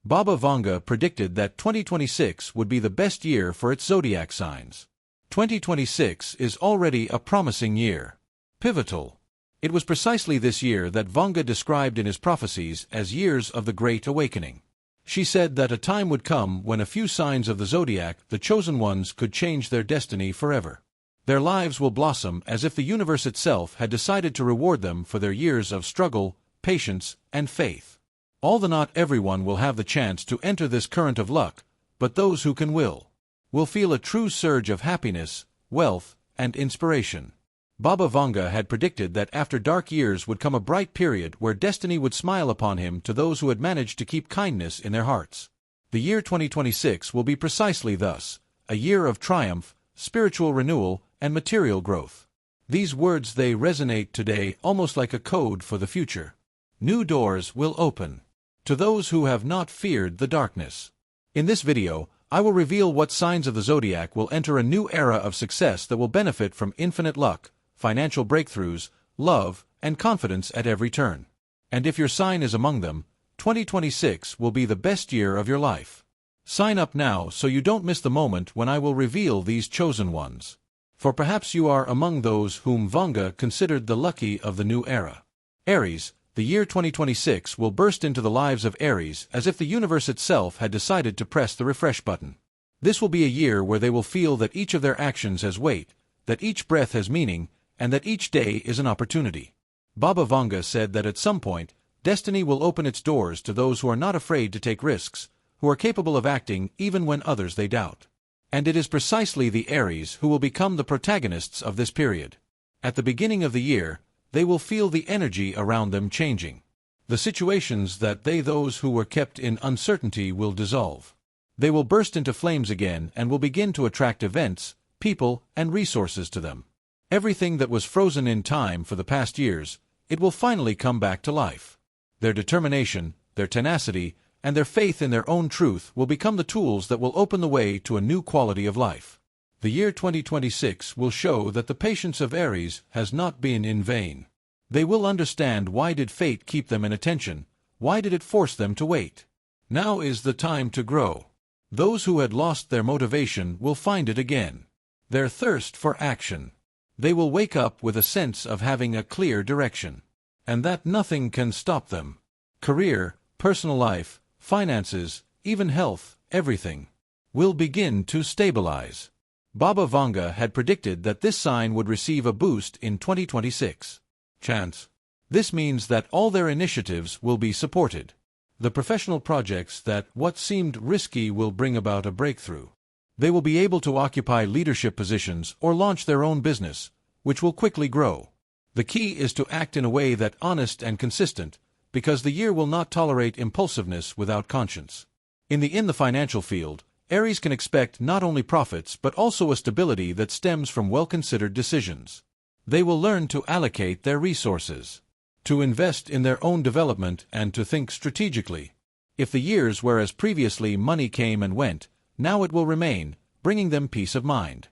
Baba Vanga predicted that 2026 would be the best year for its zodiac signs. 2026 is already a promising year. Pivotal. It was precisely this year that Vanga described in his prophecies as years of the Great Awakening. She said that a time would come when a few signs of the zodiac, the chosen ones, could change their destiny forever. Their lives will blossom as if the universe itself had decided to reward them for their years of struggle, patience, and faith. Not everyone will have the chance to enter this current of luck, but those who can will feel a true surge of happiness, wealth, and inspiration. Baba Vanga had predicted that after dark years would come a bright period where destiny would smile upon him to those who had managed to keep kindness in their hearts. The year 2026 will be precisely thus, a year of triumph, spiritual renewal, and material growth. These words, they resonate today almost like a code for the future. New doors will open to those who have not feared the darkness. In this video, I will reveal what signs of the zodiac will enter a new era of success that will benefit from infinite luck, financial breakthroughs, love, and confidence at every turn. And if your sign is among them, 2026 will be the best year of your life. Sign up now so you don't miss the moment when I will reveal these chosen ones. For perhaps you are among those whom Vanga considered the lucky of the new era. Aries. The year 2026 will burst into the lives of Aries as if the universe itself had decided to press the refresh button. This will be a year where they will feel that each of their actions has weight, that each breath has meaning, and that each day is an opportunity. Baba Vanga said that at some point, destiny will open its doors to those who are not afraid to take risks, who are capable of acting even when others they doubt. And it is precisely the Aries who will become the protagonists of this period. At the beginning of the year, they will feel the energy around them changing. The situations that those who were kept in uncertainty will dissolve. They will burst into flames again and will begin to attract events, people, and resources to them. Everything that was frozen in time for the past years, it will finally come back to life. Their determination, their tenacity, and their faith in their own truth will become the tools that will open the way to a new quality of life. The year 2026 will show that the patience of Aries has not been in vain. They will understand why did fate keep them in attention, why did it force them to wait. Now is the time to grow. Those who had lost their motivation will find it again. Their thirst for action. They will wake up with a sense of having a clear direction, and that nothing can stop them. Career, personal life, finances, even health, everything will begin to stabilize. Baba Vanga had predicted that this sign would receive a boost in 2026. Chance. This means that all their initiatives will be supported. The professional projects that what seemed risky will bring about a breakthrough. They will be able to occupy leadership positions or launch their own business, which will quickly grow. The key is to act in a way that's honest and consistent, because the year will not tolerate impulsiveness without conscience. In the financial field, Aries can expect not only profits but also a stability that stems from well-considered decisions. They will learn to allocate their resources, to invest in their own development, and to think strategically. If the years whereas previously money came and went, now it will remain, bringing them peace of mind.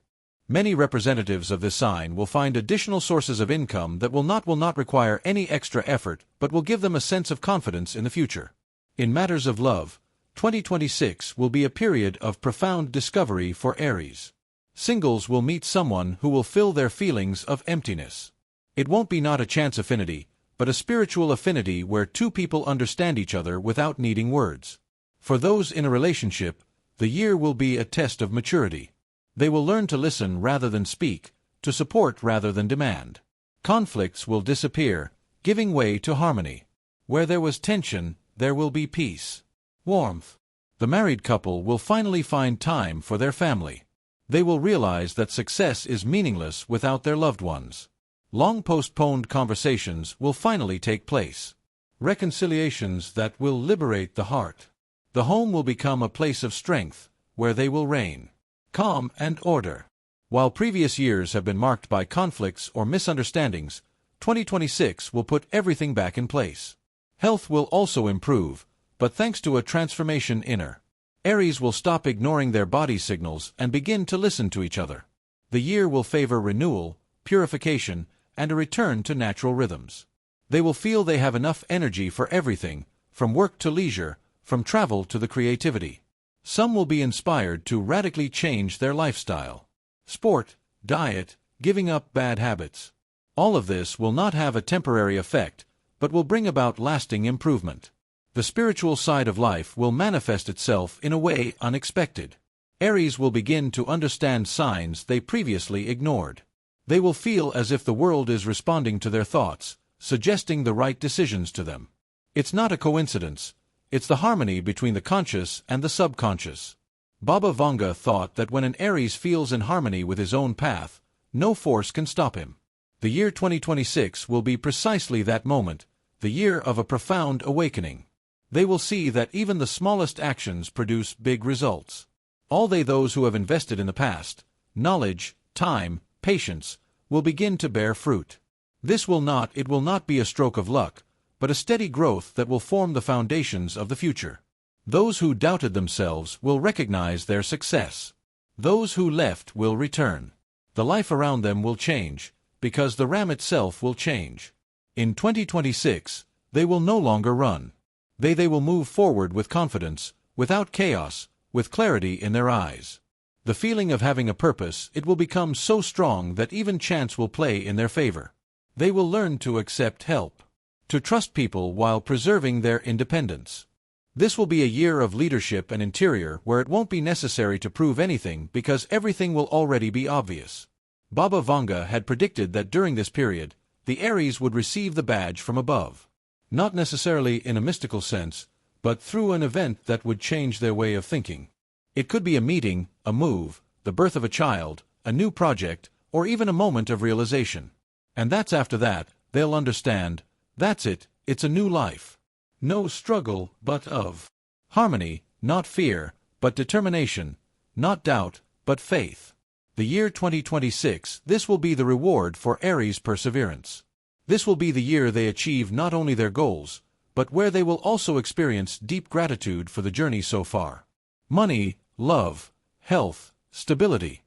Many representatives of this sign will find additional sources of income that will not require any extra effort but will give them a sense of confidence in the future. In matters of love, 2026 will be a period of profound discovery for Aries. Singles will meet someone who will fill their feelings of emptiness. It won't be not a chance affinity, but a spiritual affinity where two people understand each other without needing words. For those in a relationship, the year will be a test of maturity. They will learn to listen rather than speak, to support rather than demand. Conflicts will disappear, giving way to harmony. Where there was tension, there will be peace. Warmth. The married couple will finally find time for their family. They will realize that success is meaningless without their loved ones. Long postponed conversations will finally take place. Reconciliations that will liberate the heart. The home will become a place of strength, where they will reign. Calm and order. While previous years have been marked by conflicts or misunderstandings, 2026 will put everything back in place. Health will also improve, but thanks to a transformation inner. Aries will stop ignoring their body signals and begin to listen to each other. The year will favor renewal, purification, and a return to natural rhythms. They will feel they have enough energy for everything, from work to leisure, from travel to the creativity. Some will be inspired to radically change their lifestyle. Sport, diet, giving up bad habits. All of this will not have a temporary effect, but will bring about lasting improvement. The spiritual side of life will manifest itself in a way unexpected. Aries will begin to understand signs they previously ignored. They will feel as if the world is responding to their thoughts, suggesting the right decisions to them. It's not a coincidence. It's the harmony between the conscious and the subconscious. Baba Vanga thought that when an Aries feels in harmony with his own path, no force can stop him. The year 2026 will be precisely that moment, the year of a profound awakening. They will see that even the smallest actions produce big results. All those who have invested in the past, knowledge, time, patience, will begin to bear fruit. It will not be a stroke of luck, but a steady growth that will form the foundations of the future. Those who doubted themselves will recognize their success. Those who left will return. The life around them will change, because the ram itself will change. In 2026, they will no longer run. They will move forward with confidence, without chaos, with clarity in their eyes. The feeling of having a purpose, it will become so strong that even chance will play in their favor. They will learn to accept help, to trust people while preserving their independence. This will be a year of leadership and interior where it won't be necessary to prove anything because everything will already be obvious. Baba Vanga had predicted that during this period, the Aries would receive the badge from above. Not necessarily in a mystical sense, but through an event that would change their way of thinking. It could be a meeting, a move, the birth of a child, a new project, or even a moment of realization. And that's after that, they'll understand, that's it, it's a new life. No struggle, but of harmony, not fear, but determination, not doubt, but faith. The year 2026, this will be the reward for Aries' perseverance. This will be the year they achieve not only their goals, but where they will also experience deep gratitude for the journey so far. Money, love, health, stability.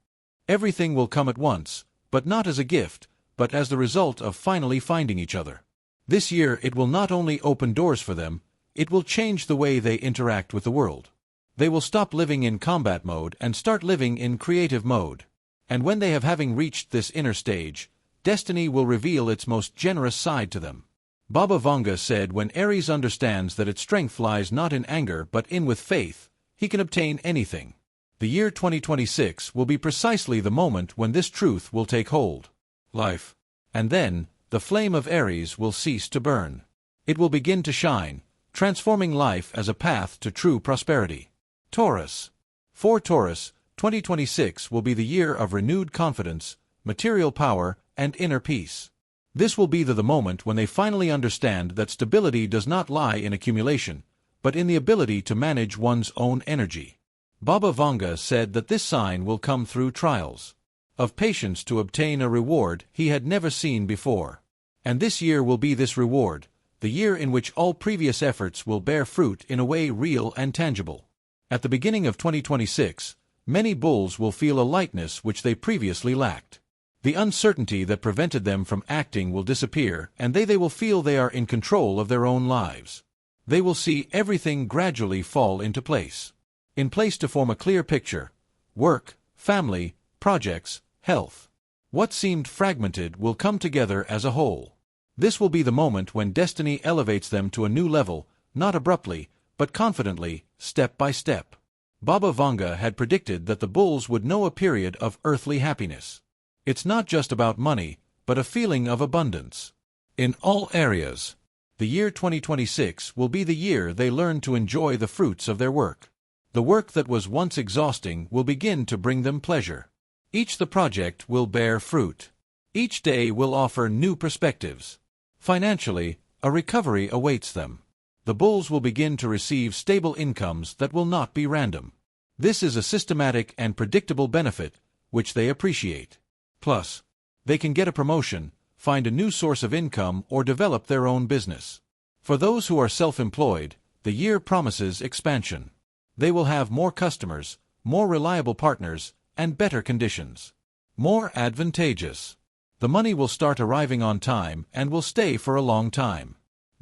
Everything will come at once, but not as a gift, but as the result of finally finding each other. This year it will not only open doors for them, it will change the way they interact with the world. They will stop living in combat mode and start living in creative mode. And when they have having reached this inner stage, destiny will reveal its most generous side to them. Baba Vanga said when Aries understands that its strength lies not in anger but in with faith, he can obtain anything. The year 2026 will be precisely the moment when this truth will take hold. Life. And then, the flame of Aries will cease to burn. It will begin to shine, transforming life as a path to true prosperity. Taurus. For Taurus, 2026 will be the year of renewed confidence, material power, and inner peace. This will be the moment when they finally understand that stability does not lie in accumulation, but in the ability to manage one's own energy. Baba Vanga said that this sign will come through trials of patience to obtain a reward he had never seen before. And this year will be this reward, the year in which all previous efforts will bear fruit in a way real and tangible. At the beginning of 2026, many bulls will feel a lightness which they previously lacked. The uncertainty that prevented them from acting will disappear, and they will feel they are in control of their own lives. They will see everything gradually fall into place. In place to form a clear picture: work, family, projects, health. What seemed fragmented will come together as a whole. This will be the moment when destiny elevates them to a new level, not abruptly, but confidently, step by step. Baba Vanga had predicted that the bulls would know a period of earthly happiness. It's not just about money, but a feeling of abundance. In all areas. The year 2026 will be the year they learn to enjoy the fruits of their work. The work that was once exhausting will begin to bring them pleasure. Each the project will bear fruit. Each day will offer new perspectives. Financially, a recovery awaits them. The bulls will begin to receive stable incomes that will not be random. This is a systematic and predictable benefit, which they appreciate. Plus, they can get a promotion, find a new source of income, or develop their own business. For those who are self-employed, the year promises expansion. They will have more customers, more reliable partners, and better conditions. More advantageous. The money will start arriving on time and will stay for a long time.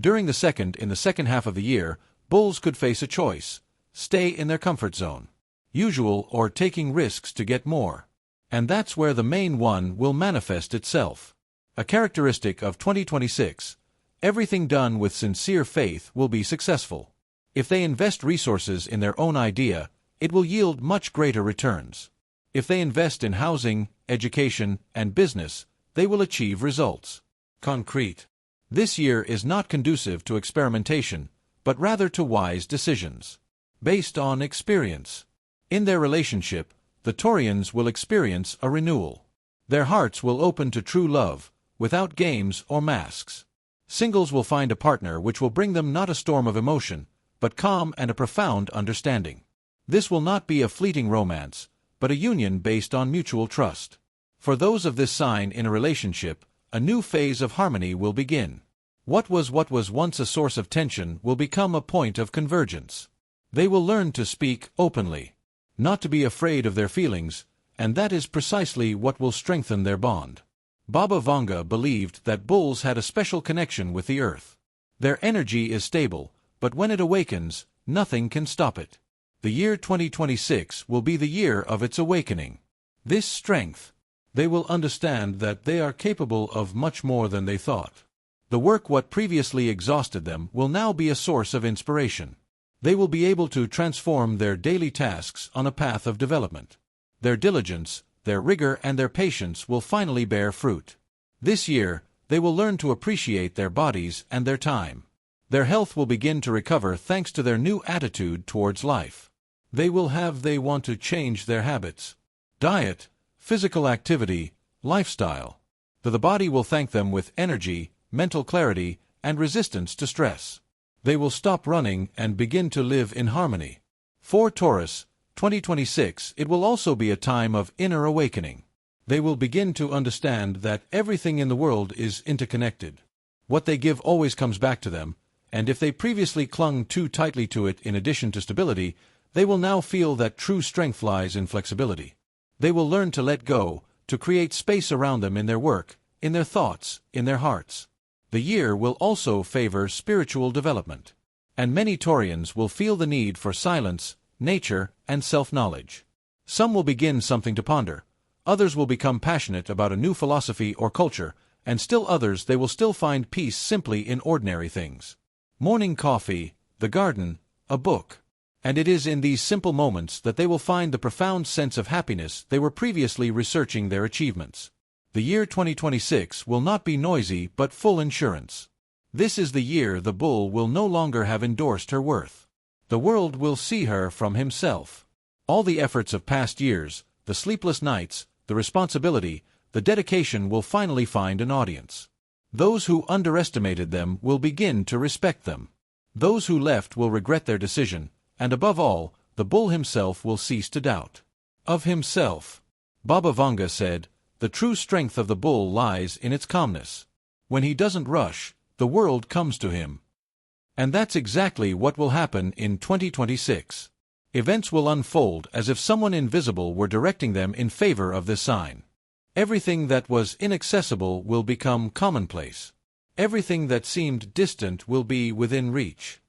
In the second half of the year, Bulls could face a choice: stay in their comfort zone, usual, or taking risks to get more. And that's where the main one will manifest itself. A characteristic of 2026: everything done with sincere faith will be successful. If they invest resources in their own idea, it will yield much greater returns. If they invest in housing, education, and business, they will achieve results. Concrete. This year is not conducive to experimentation, but rather to wise decisions, based on experience. In their relationship, the Taurians will experience a renewal. Their hearts will open to true love, without games or masks. Singles will find a partner which will bring them not a storm of emotion, but calm and a profound understanding. This will not be a fleeting romance, but a union based on mutual trust. For those of this sign in a relationship, a new phase of harmony will begin. What was once a source of tension will become a point of convergence. They will learn to speak openly, not to be afraid of their feelings, and that is precisely what will strengthen their bond. Baba Vanga believed that bulls had a special connection with the earth. Their energy is stable, but when it awakens, nothing can stop it. The year 2026 will be the year of its awakening. This strength, they will understand that they are capable of much more than they thought. The work what previously exhausted them will now be a source of inspiration. They will be able to transform their daily tasks on a path of development. Their diligence, their rigor, and their patience will finally bear fruit. This year, they will learn to appreciate their bodies and their time. Their health will begin to recover thanks to their new attitude towards life. They want to change their habits. Diet, physical activity, lifestyle. The body will thank them with energy, mental clarity, and resistance to stress. They will stop running and begin to live in harmony. For Taurus, 2026, it will also be a time of inner awakening. They will begin to understand that everything in the world is interconnected. What they give always comes back to them, and if they previously clung too tightly to it in addition to stability, they will now feel that true strength lies in flexibility. They will learn to let go, to create space around them in their work, in their thoughts, in their hearts. The year will also favor spiritual development, and many Taurians will feel the need for silence, nature, and self-knowledge. Some will begin something to ponder, others will become passionate about a new philosophy or culture, and still others they will still find peace simply in ordinary things. Morning coffee, the garden, a book. And it is in these simple moments that they will find the profound sense of happiness they were previously researching their achievements. The year 2026 will not be noisy but full insurance. This is the year the bull will no longer have endorsed her worth. The world will see her from himself. All the efforts of past years, the sleepless nights, the responsibility, the dedication will finally find an audience. Those who underestimated them will begin to respect them. Those who left will regret their decision, and above all, the bull himself will cease to doubt. Of himself, Baba Vanga said, the true strength of the bull lies in its calmness. When he doesn't rush, the world comes to him. And that's exactly what will happen in 2026. Events will unfold as if someone invisible were directing them in favor of this sign. Everything that was inaccessible will become commonplace. Everything that seemed distant will be within reach.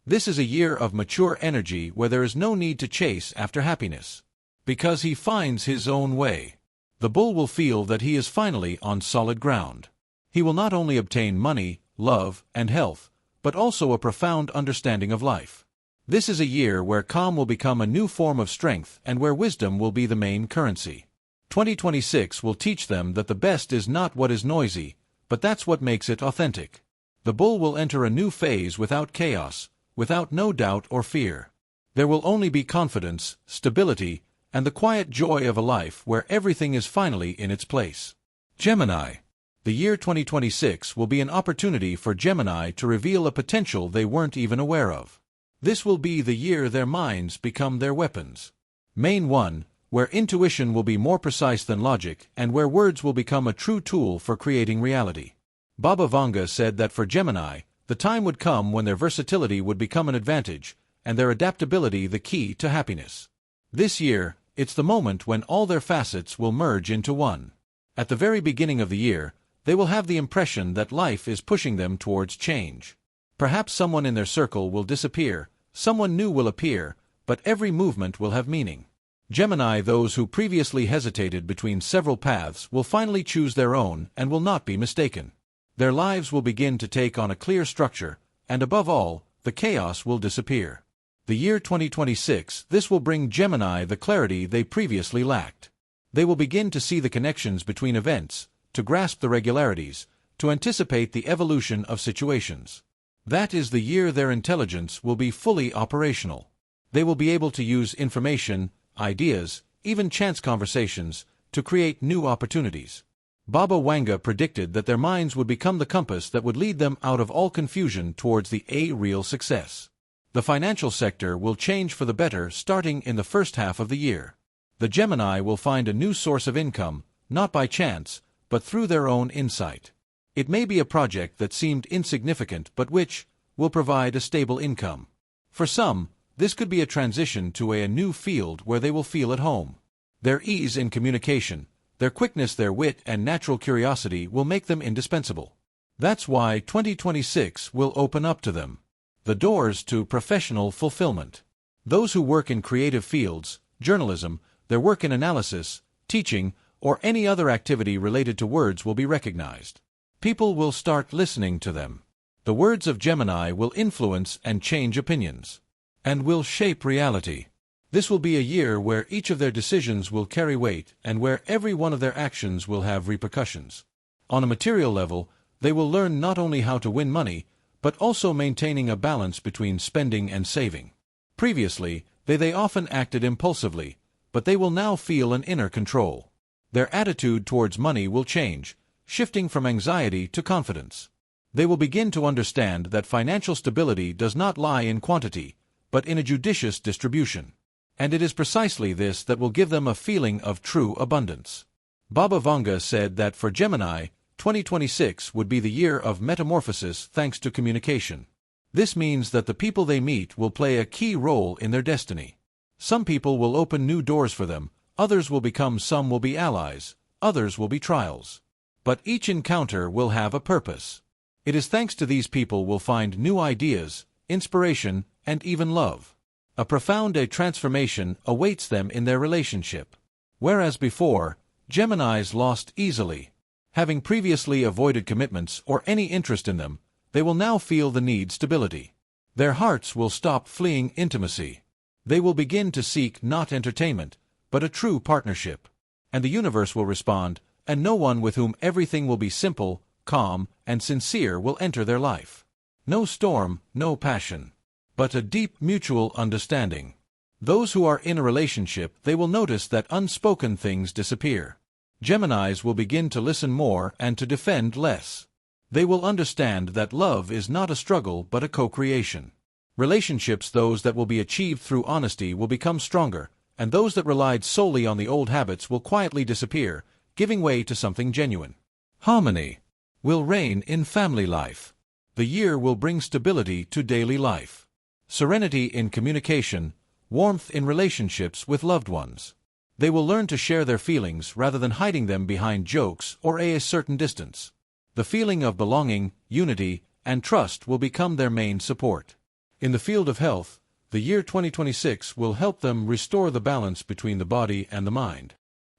This is a year of mature energy where there is no need to chase after happiness. Because he finds his own way. The bull will feel that he is finally on solid ground. He will not only obtain money, love, and health, but also a profound understanding of life. This is a year where calm will become a new form of strength and where wisdom will be the main currency. 2026 will teach them that the best is not what is noisy, but that's what makes it authentic. The bull will enter a new phase without chaos, without no doubt or fear. There will only be confidence, stability, and the quiet joy of a life where everything is finally in its place. Gemini. The year 2026 will be an opportunity for Gemini to reveal a potential they weren't even aware of. This will be the year their minds become their weapons. Main 1, where intuition will be more precise than logic and where words will become a true tool for creating reality. Baba Vanga said that for Gemini, the time would come when their versatility would become an advantage, and their adaptability the key to happiness. This year, it's the moment when all their facets will merge into one. At the very beginning of the year, they will have the impression that life is pushing them towards change. Perhaps someone in their circle will disappear, someone new will appear, but every movement will have meaning. Gemini, those who previously hesitated between several paths will finally choose their own and will not be mistaken. Their lives will begin to take on a clear structure, and above all, the chaos will disappear. The year 2026, this will bring Gemini the clarity they previously lacked. They will begin to see the connections between events, to grasp the regularities, to anticipate the evolution of situations. That is the year their intelligence will be fully operational. They will be able to use information, ideas, even chance conversations, to create new opportunities. Baba Vanga predicted that their minds would become the compass that would lead them out of all confusion towards the real success. The financial sector will change for the better starting in the first half of the year. The Gemini will find a new source of income, not by chance, but through their own insight. It may be a project that seemed insignificant but which will provide a stable income. For some, this could be a transition to a new field where they will feel at home. Their ease in communication, their quickness, their wit, and natural curiosity will make them indispensable. That's why 2026 will open up to them the doors to professional fulfillment. Those who work in creative fields, journalism, their work in analysis, teaching, or any other activity related to words will be recognized. People will start listening to them. The words of Gemini will influence and change opinions, and will shape reality. This will be a year where each of their decisions will carry weight and where every one of their actions will have repercussions. On a material level, they will learn not only how to win money, but also maintaining a balance between spending and saving. Previously, they often acted impulsively, but they will now feel an inner control. Their attitude towards money will change, shifting from anxiety to confidence. They will begin to understand that financial stability does not lie in quantity, but in a judicious distribution. And it is precisely this that will give them a feeling of true abundance. Baba Vanga said that for Gemini, 2026 would be the year of metamorphosis thanks to communication. This means that the people they meet will play a key role in their destiny. Some people will open new doors for them, others will become, some will be allies, others will be trials. But each encounter will have a purpose. It is thanks to these people will find new ideas, inspiration, and even love. A profound transformation awaits them in their relationship. Whereas before, Geminis lost easily. Having previously avoided commitments or any interest in them, they will now feel the need stability. Their hearts will stop fleeing intimacy. They will begin to seek not entertainment, but a true partnership. And the universe will respond, and no one with whom everything will be simple, calm, and sincere will enter their life. No storm, no passion, but a deep mutual understanding. Those who are in a relationship, they will notice that unspoken things disappear. Geminis will begin to listen more and to defend less. They will understand that love is not a struggle but a co-creation. Relationships, those that will be achieved through honesty, will become stronger, and those that relied solely on the old habits will quietly disappear, giving way to something genuine. Harmony will reign in family life. The year will bring stability to daily life, serenity in communication, warmth in relationships with loved ones. They will learn to share their feelings rather than hiding them behind jokes or a certain distance. The feeling of belonging, unity, and trust will become their main support. In the field of health, the year 2026 will help them restore the balance between the body and the mind.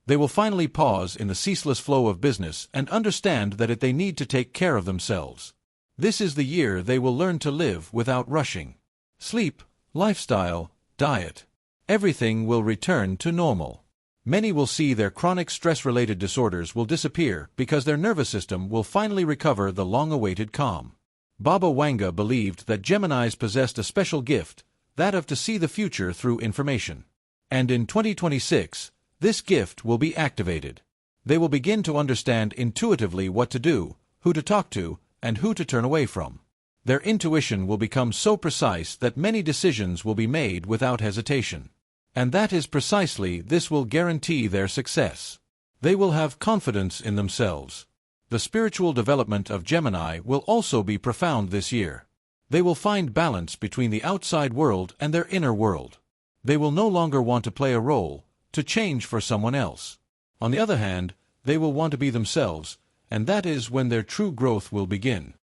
They will finally pause in the ceaseless flow of business and understand that they need to take care of themselves. This is the year they will learn to live without rushing. Sleep, lifestyle, diet, everything will return to normal. Many will see their chronic stress-related disorders will disappear because their nervous system will finally recover the long-awaited calm. Baba Vanga believed that Geminis possessed a special gift, that of to see the future through information. And in 2026, this gift will be activated. They will begin to understand intuitively what to do, who to talk to, and who to turn away from. Their intuition will become so precise that many decisions will be made without hesitation. And that is precisely this will guarantee their success. They will have confidence in themselves. The spiritual development of Gemini will also be profound this year. They will find balance between the outside world and their inner world. They will no longer want to play a role, to change for someone else. On the other hand, they will want to be themselves, and that is when their true growth will begin.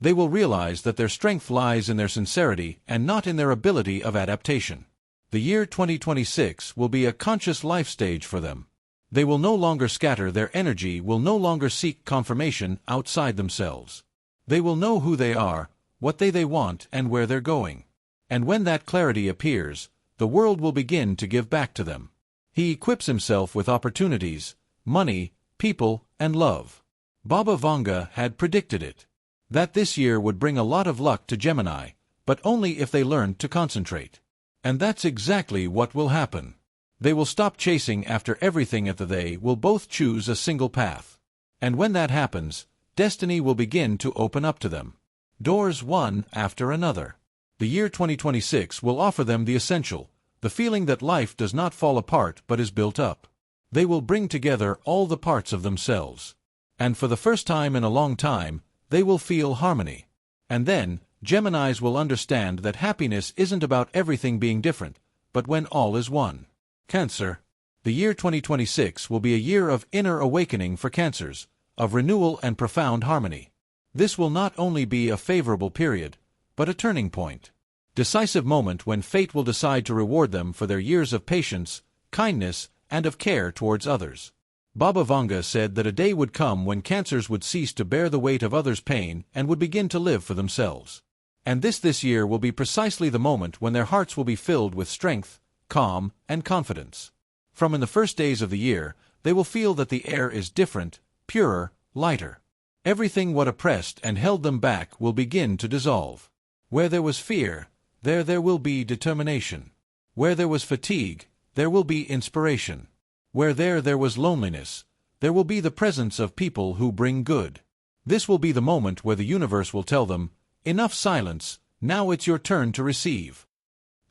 They will realize that their strength lies in their sincerity and not in their ability of adaptation. The year 2026 will be a conscious life stage for them. They will no longer scatter, their energy will no longer seek confirmation outside themselves. They will know who they are, what they want, and where they're going. And when that clarity appears, the world will begin to give back to them. He equips himself with opportunities, money, people, and love. Baba Vanga had predicted it. That this year would bring a lot of luck to Gemini, but only if they learned to concentrate. And that's exactly what will happen. They will stop chasing after everything and they will both choose a single path. And when that happens, destiny will begin to open up to them. Doors one after another. The year 2026 will offer them the essential, the feeling that life does not fall apart but is built up. They will bring together all the parts of themselves. And for the first time in a long time, they will feel harmony. And then, Geminis will understand that happiness isn't about everything being different, but when all is one. Cancer. The year 2026 will be a year of inner awakening for Cancers, of renewal and profound harmony. This will not only be a favorable period, but a turning point. Decisive moment when fate will decide to reward them for their years of patience, kindness, and of care towards others. Baba Vanga said that a day would come when Cancers would cease to bear the weight of others' pain and would begin to live for themselves. And this year will be precisely the moment when their hearts will be filled with strength, calm, and confidence. From in the first days of the year, they will feel that the air is different, purer, lighter. Everything what oppressed and held them back will begin to dissolve. Where there was fear, there will be determination. Where there was fatigue, there will be inspiration. Where there was loneliness, there will be the presence of people who bring good. This will be the moment where the universe will tell them, enough silence, now it's your turn to receive.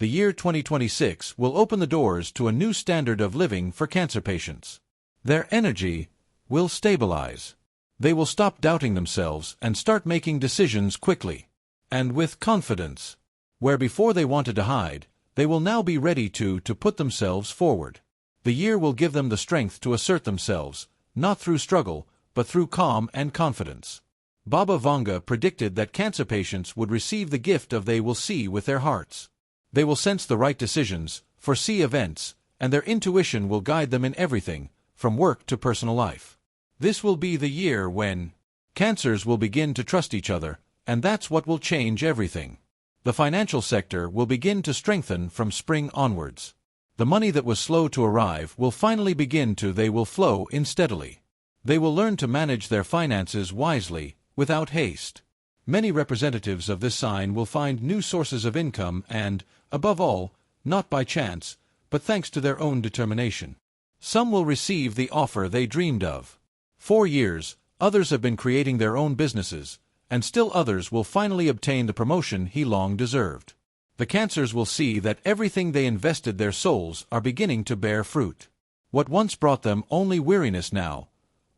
The year 2026 will open the doors to a new standard of living for Cancer patients. Their energy will stabilize. They will stop doubting themselves and start making decisions quickly and with confidence. Where before they wanted to hide, they will now be ready to put themselves forward. The year will give them the strength to assert themselves, not through struggle, but through calm and confidence. Baba Vanga predicted that Cancer patients would receive the gift of they will see with their hearts. They will sense the right decisions, foresee events, and their intuition will guide them in everything, from work to personal life. This will be the year when Cancers will begin to trust each other, and that's what will change everything. The financial sector will begin to strengthen from spring onwards. The money that was slow to arrive will finally begin to they will flow in steadily. They will learn to manage their finances wisely, without haste. Many representatives of this sign will find new sources of income and, above all, not by chance, but thanks to their own determination. Some will receive the offer they dreamed of. 4 years, others have been creating their own businesses, and still others will finally obtain the promotion he long deserved. The Cancers will see that everything they invested their souls are beginning to bear fruit. What once brought them only weariness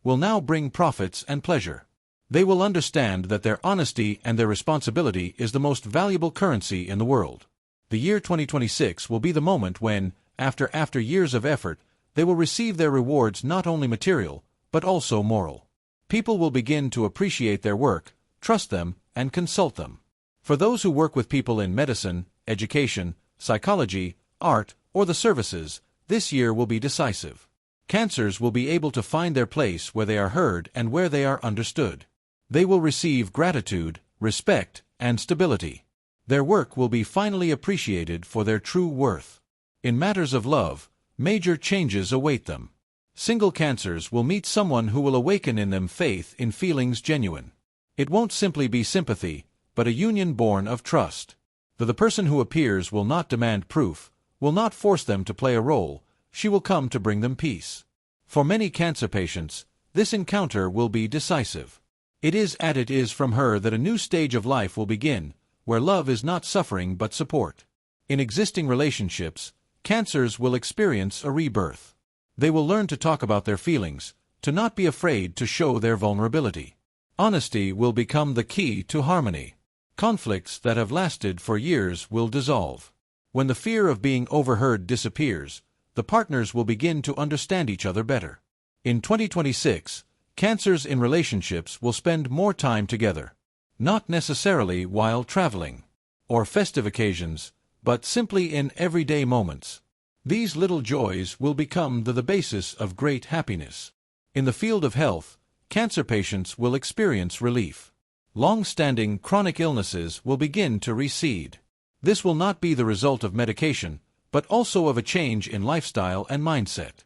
will now bring profits and pleasure. They will understand that their honesty and their responsibility is the most valuable currency in the world. The year 2026 will be the moment when, after years of effort, they will receive their rewards not only material, but also moral. People will begin to appreciate their work, trust them, and consult them. For those who work with people in medicine, education, psychology, art, or the services, this year will be decisive. Cancers will be able to find their place where they are heard and where they are understood. They will receive gratitude, respect, and stability. Their work will be finally appreciated for their true worth. In matters of love, major changes await them. Single Cancers will meet someone who will awaken in them faith in feelings genuine. It won't simply be sympathy, but a union born of trust. The person who appears will not demand proof, will not force them to play a role, she will come to bring them peace. For many Cancer patients, this encounter will be decisive. It is from her that a new stage of life will begin, where love is not suffering but support. In existing relationships, Cancers will experience a rebirth. They will learn to talk about their feelings, to not be afraid to show their vulnerability. Honesty will become the key to harmony. Conflicts that have lasted for years will dissolve. When the fear of being overheard disappears, the partners will begin to understand each other better. In 2026, Cancers in relationships will spend more time together. not necessarily while traveling or festive occasions, but simply in everyday moments. These little joys will become the basis of great happiness. In the field of health, cancer patients will experience relief. Long-standing chronic illnesses will begin to recede. This will not be the result of medication, but also of a change in lifestyle and mindset.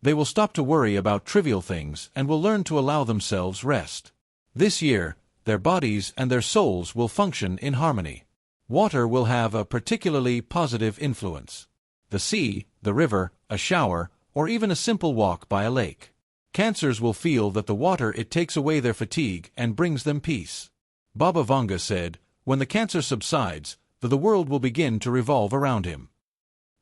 They will stop to worry about trivial things and will learn to allow themselves rest. This year, their bodies and their souls will function in harmony. Water will have a particularly positive influence. The sea, the river, a shower, or even a simple walk by a lake. Cancers will feel that the water it takes away their fatigue and brings them peace. Baba Vanga said, when the cancer subsides, the world will begin to revolve around him.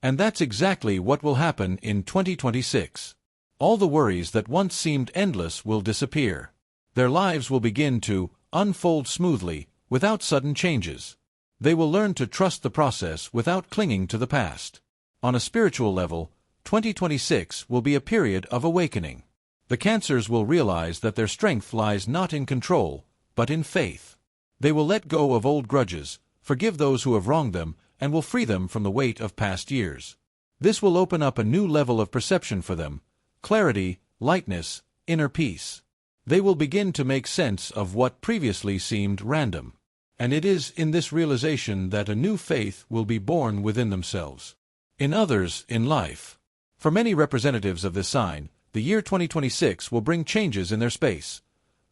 And that's exactly what will happen in 2026. All the worries that once seemed endless will disappear. Their lives will begin to unfold smoothly, without sudden changes. They will learn to trust the process without clinging to the past. On a spiritual level, 2026 will be a period of awakening. The Cancers will realize that their strength lies not in control, but in faith. They will let go of old grudges, forgive those who have wronged them, and will free them from the weight of past years. This will open up a new level of perception for them: clarity, lightness, inner peace. They will begin to make sense of what previously seemed random. And it is in this realization that a new faith will be born within themselves. In others, in life. For many representatives of this sign, the year 2026 will bring changes in their space.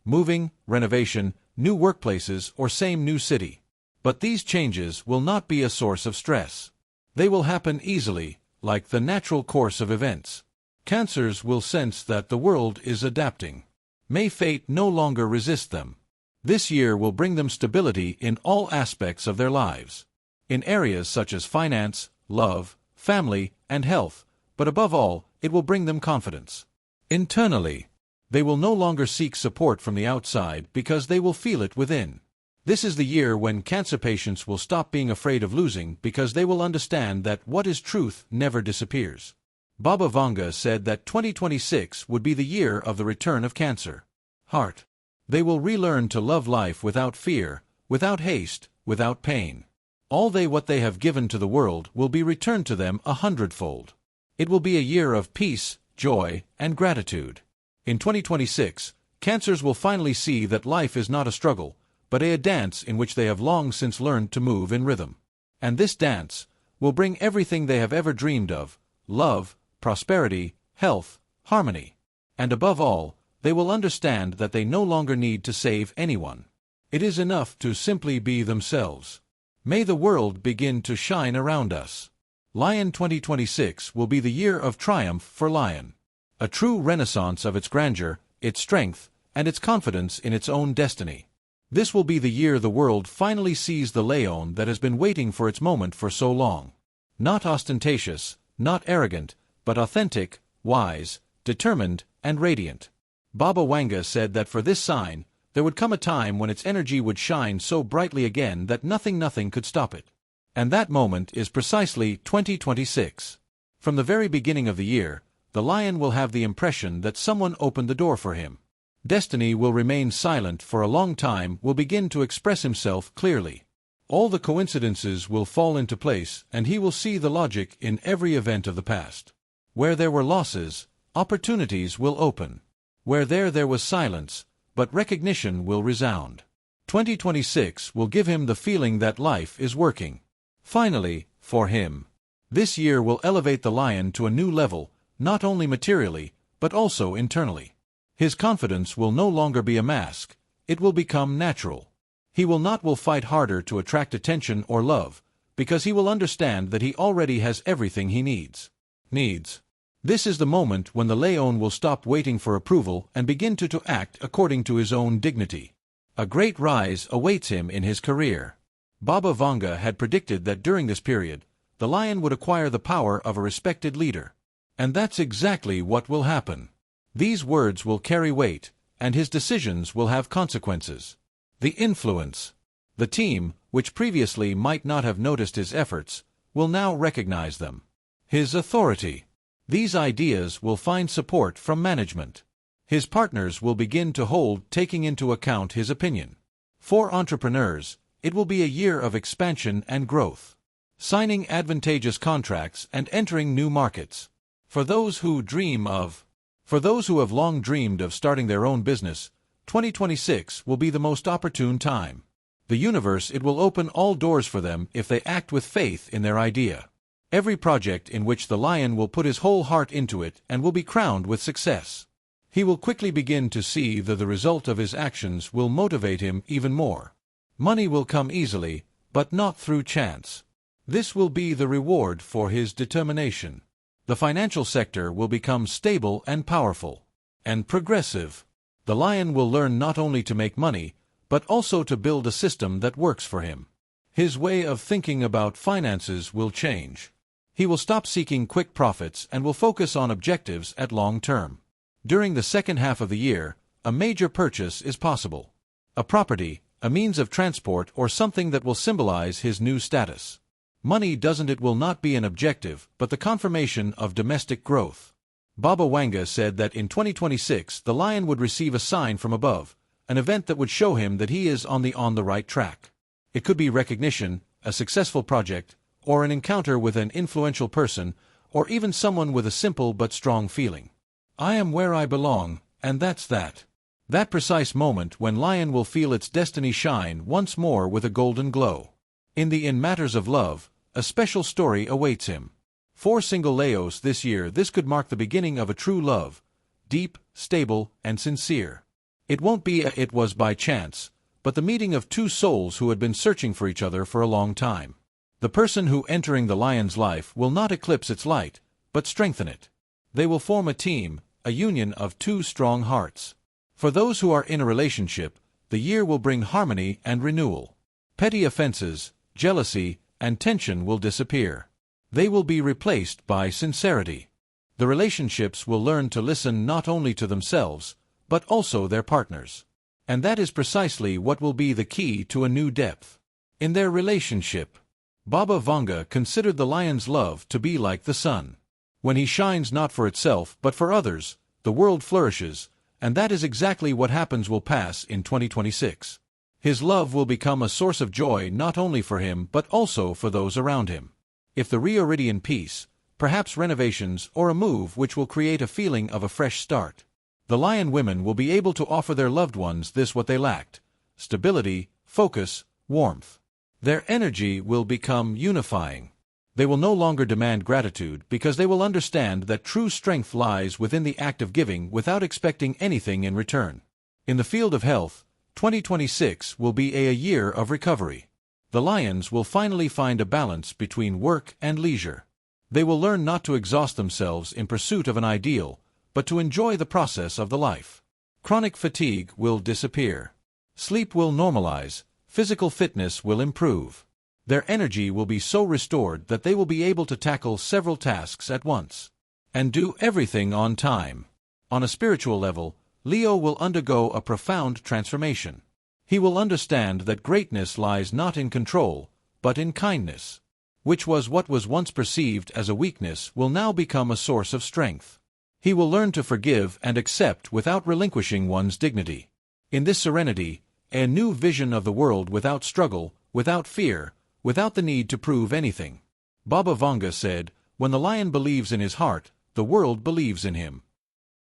Moving, renovation, new workplaces, or same new city. But these changes will not be a source of stress. They will happen easily, like the natural course of events. Cancers will sense that the world is adapting. May fate no longer resist them. This year will bring them stability in all aspects of their lives. In areas such as finance, love, family, and health, but above all, it will bring them confidence. Internally, they will no longer seek support from the outside because they will feel it within. This is the year when cancer patients will stop being afraid of losing because they will understand that what is truth never disappears. Baba Vanga said that 2026 would be the year of the return of cancer. Heart. They will relearn to love life without fear, without haste, without pain. What they have given to the world will be returned to them 100-fold. It will be a year of peace, joy, and gratitude. In 2026, Cancers will finally see that life is not a struggle, but a dance in which they have long since learned to move in rhythm. And this dance will bring everything they have ever dreamed of: love, prosperity, health, harmony. And above all, they will understand that they no longer need to save anyone. It is enough to simply be themselves. May the world begin to shine around us. Lion 2026 will be the year of triumph for Lion. A true renaissance of its grandeur, its strength, and its confidence in its own destiny. This will be the year the world finally sees the Lion that has been waiting for its moment for so long. Not ostentatious, not arrogant, but authentic, wise, determined, and radiant. Baba Vanga said that for this sign, there would come a time when its energy would shine so brightly again that nothing could stop it. And that moment is precisely 2026. From the very beginning of the year, the Lion will have the impression that someone opened the door for him. Destiny will remain silent for a long time, will begin to express himself clearly. All the coincidences will fall into place, and he will see the logic in every event of the past. Where there were losses, opportunities will open. Where there was silence, but recognition will resound. 2026 will give him the feeling that life is working. Finally, for him. This year will elevate the Lion to a new level, not only materially, but also internally. His confidence will no longer be a mask, it will become natural. He will fight harder to attract attention or love, because he will understand that he already has everything he needs. This is the moment when the Lion will stop waiting for approval and begin to act according to his own dignity. A great rise awaits him in his career. Baba Vanga had predicted that during this period, the Lion would acquire the power of a respected leader. And that's exactly what will happen. These words will carry weight, and his decisions will have consequences. The influence. The team, which previously might not have noticed his efforts, will now recognize them. His authority. These ideas will find support from management. His partners will begin to hold taking into account his opinion. For entrepreneurs, it will be a year of expansion and growth. Signing advantageous contracts and entering new markets. For those who have long dreamed of starting their own business, 2026 will be the most opportune time. The universe, it will open all doors for them if they act with faith in their idea. Every project in which the lion will put his whole heart into it and will be crowned with success. He will quickly begin to see that the result of his actions will motivate him even more. Money will come easily, but not through chance. This will be the reward for his determination. The financial sector will become stable and powerful. And progressive. The lion will learn not only to make money, but also to build a system that works for him. His way of thinking about finances will change. He will stop seeking quick profits and will focus on objectives at long term. During the second half of the year, a major purchase is possible. A property, a means of transport, or something that will symbolize his new status. Money it will not be an objective, but the confirmation of domestic growth. Baba Vanga said that in 2026 the lion would receive a sign from above, an event that would show him that he is on the right track. It could be recognition, a successful project, or an encounter with an influential person, or even someone with a simple but strong feeling. I am where I belong, and that's that. That precise moment when lion will feel its destiny shine once more with a golden glow. In matters of love, a special story awaits him. For single Leos this year, this could mark the beginning of a true love, deep, stable, and sincere. It won't be it was by chance, but the meeting of two souls who had been searching for each other for a long time. The person who entering the lion's life will not eclipse its light, but strengthen it. They will form a team, a union of two strong hearts. For those who are in a relationship, the year will bring harmony and renewal. Petty offenses, jealousy, and tension will disappear. They will be replaced by sincerity. The relationships will learn to listen not only to themselves, but also their partners. And that is precisely what will be the key to a new depth in their relationship. Baba Vanga considered the lion's love to be like the sun. When he shines not for itself but for others, the world flourishes, and that is exactly what will pass in 2026. His love will become a source of joy not only for him but also for those around him. If the Rio-Ridian peace, perhaps renovations or a move which will create a feeling of a fresh start. The lion women will be able to offer their loved ones what they lacked: stability, focus, warmth. Their energy will become unifying. They will no longer demand gratitude because they will understand that true strength lies within the act of giving without expecting anything in return. In the field of health, 2026 will be a year of recovery. The lions will finally find a balance between work and leisure. They will learn not to exhaust themselves in pursuit of an ideal, but to enjoy the process of the life. Chronic fatigue will disappear. Sleep will normalize. Physical fitness will improve. Their energy will be so restored that they will be able to tackle several tasks at once and do everything on time. On a spiritual level, Leo will undergo a profound transformation. He will understand that greatness lies not in control, but in kindness, which was what was once perceived as a weakness will now become a source of strength. He will learn to forgive and accept without relinquishing one's dignity. In this serenity, a new vision of the world without struggle, without fear, without the need to prove anything. Baba Vanga said, "When the lion believes in his heart, the world believes in him."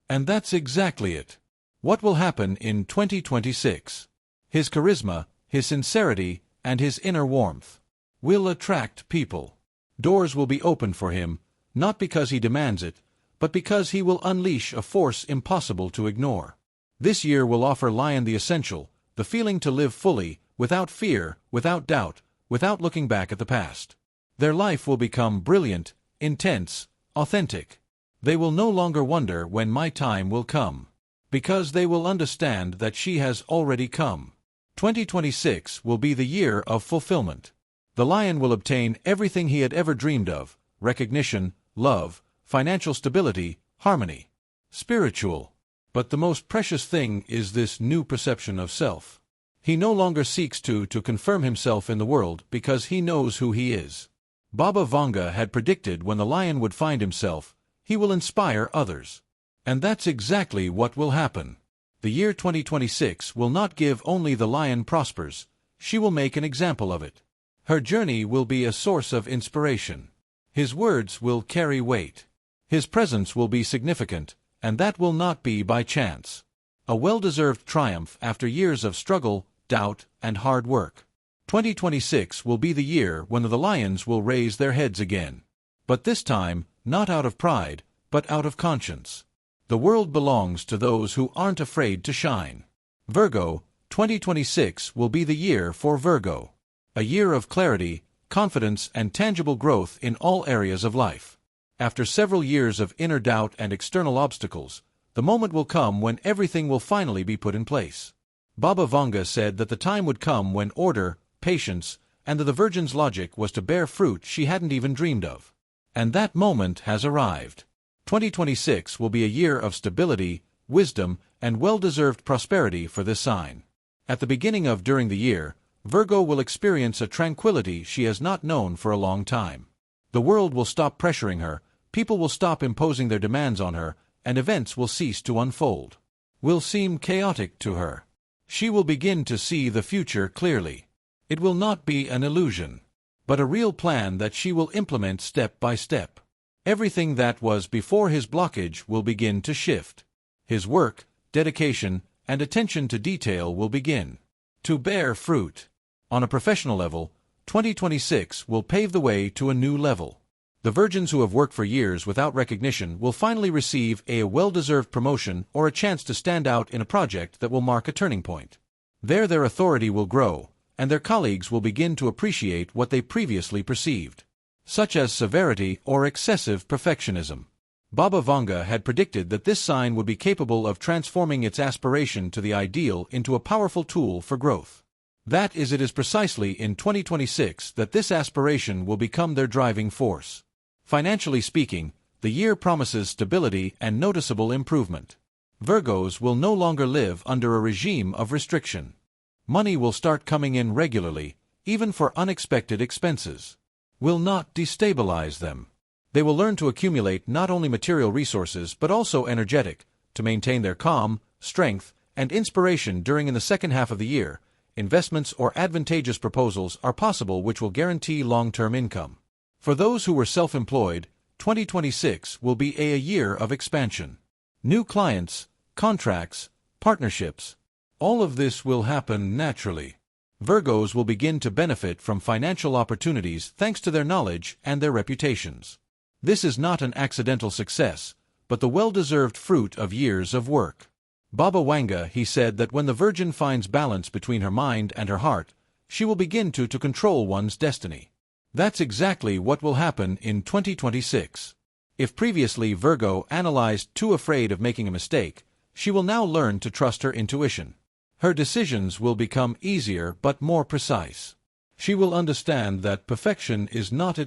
And that's exactly it. What will happen in 2026? His charisma, his sincerity, and his inner warmth will attract people. Doors will be opened for him, not because he demands it, but because he will unleash a force impossible to ignore. This year will offer lion the essential, the feeling to live fully, without fear, without doubt, without looking back at the past. Their life will become brilliant, intense, authentic. They will no longer wonder when my time will come, because they will understand that she has already come. 2026 will be the year of fulfillment. The lion will obtain everything he had ever dreamed of: recognition, love, financial stability, harmony, spiritual. But the most precious thing is this new perception of self. He no longer seeks to confirm himself in the world because he knows who he is. Baba Vanga had predicted when the lion would find himself, he will inspire others. And that's exactly what will happen. The year 2026 will not give only the lion prospers, she will make an example of it. Her journey will be a source of inspiration. His words will carry weight. His presence will be significant, and that will not be by chance. A well-deserved triumph after years of struggle, doubt, and hard work. 2026 will be the year when the lions will raise their heads again. But this time, not out of pride, but out of conscience. The world belongs to those who aren't afraid to shine. Virgo, 2026 will be the year for Virgo. A year of clarity, confidence, and tangible growth in all areas of life. After several years of inner doubt and external obstacles, the moment will come when everything will finally be put in place. Baba Vanga said that the time would come when order, patience, and the Virgin's logic was to bear fruit she hadn't even dreamed of. And that moment has arrived. 2026 will be a year of stability, wisdom, and well-deserved prosperity for this sign. At the beginning of during the year, Virgo will experience a tranquility she has not known for a long time. The world will stop pressuring her, people will stop imposing their demands on her, and events will cease to unfold. Will seem chaotic to her. She will begin to see the future clearly. It will not be an illusion, but a real plan that she will implement step by step. Everything that was before his blockage will begin to shift. His work, dedication, and attention to detail will begin to bear fruit. On a professional level, 2026 will pave the way to a new level. The virgins who have worked for years without recognition will finally receive a well-deserved promotion or a chance to stand out in a project that will mark a turning point. There their authority will grow, and their colleagues will begin to appreciate what they previously perceived, such as severity or excessive perfectionism. Baba Vanga had predicted that this sign would be capable of transforming its aspiration to the ideal into a powerful tool for growth. It is precisely in 2026 that this aspiration will become their driving force. Financially speaking, the year promises stability and noticeable improvement. Virgos will no longer live under a regime of restriction. Money will start coming in regularly, even for unexpected expenses. Will not destabilize them. They will learn to accumulate not only material resources but also energetic, to maintain their calm, strength, and inspiration during the second half of the year. Investments or advantageous proposals are possible which will guarantee long-term income. For those who were self-employed, 2026 will be a year of expansion. New clients, contracts, partnerships. All of this will happen naturally. Virgos will begin to benefit from financial opportunities thanks to their knowledge and their reputations. This is not an accidental success, but the well-deserved fruit of years of work. Baba Vanga, he said that when the Virgin finds balance between her mind and her heart, she will begin to control one's destiny. That's exactly what will happen in 2026. If previously Virgo analyzed too afraid of making a mistake, she will now learn to trust her intuition. Her decisions will become easier but more precise. She will understand that perfection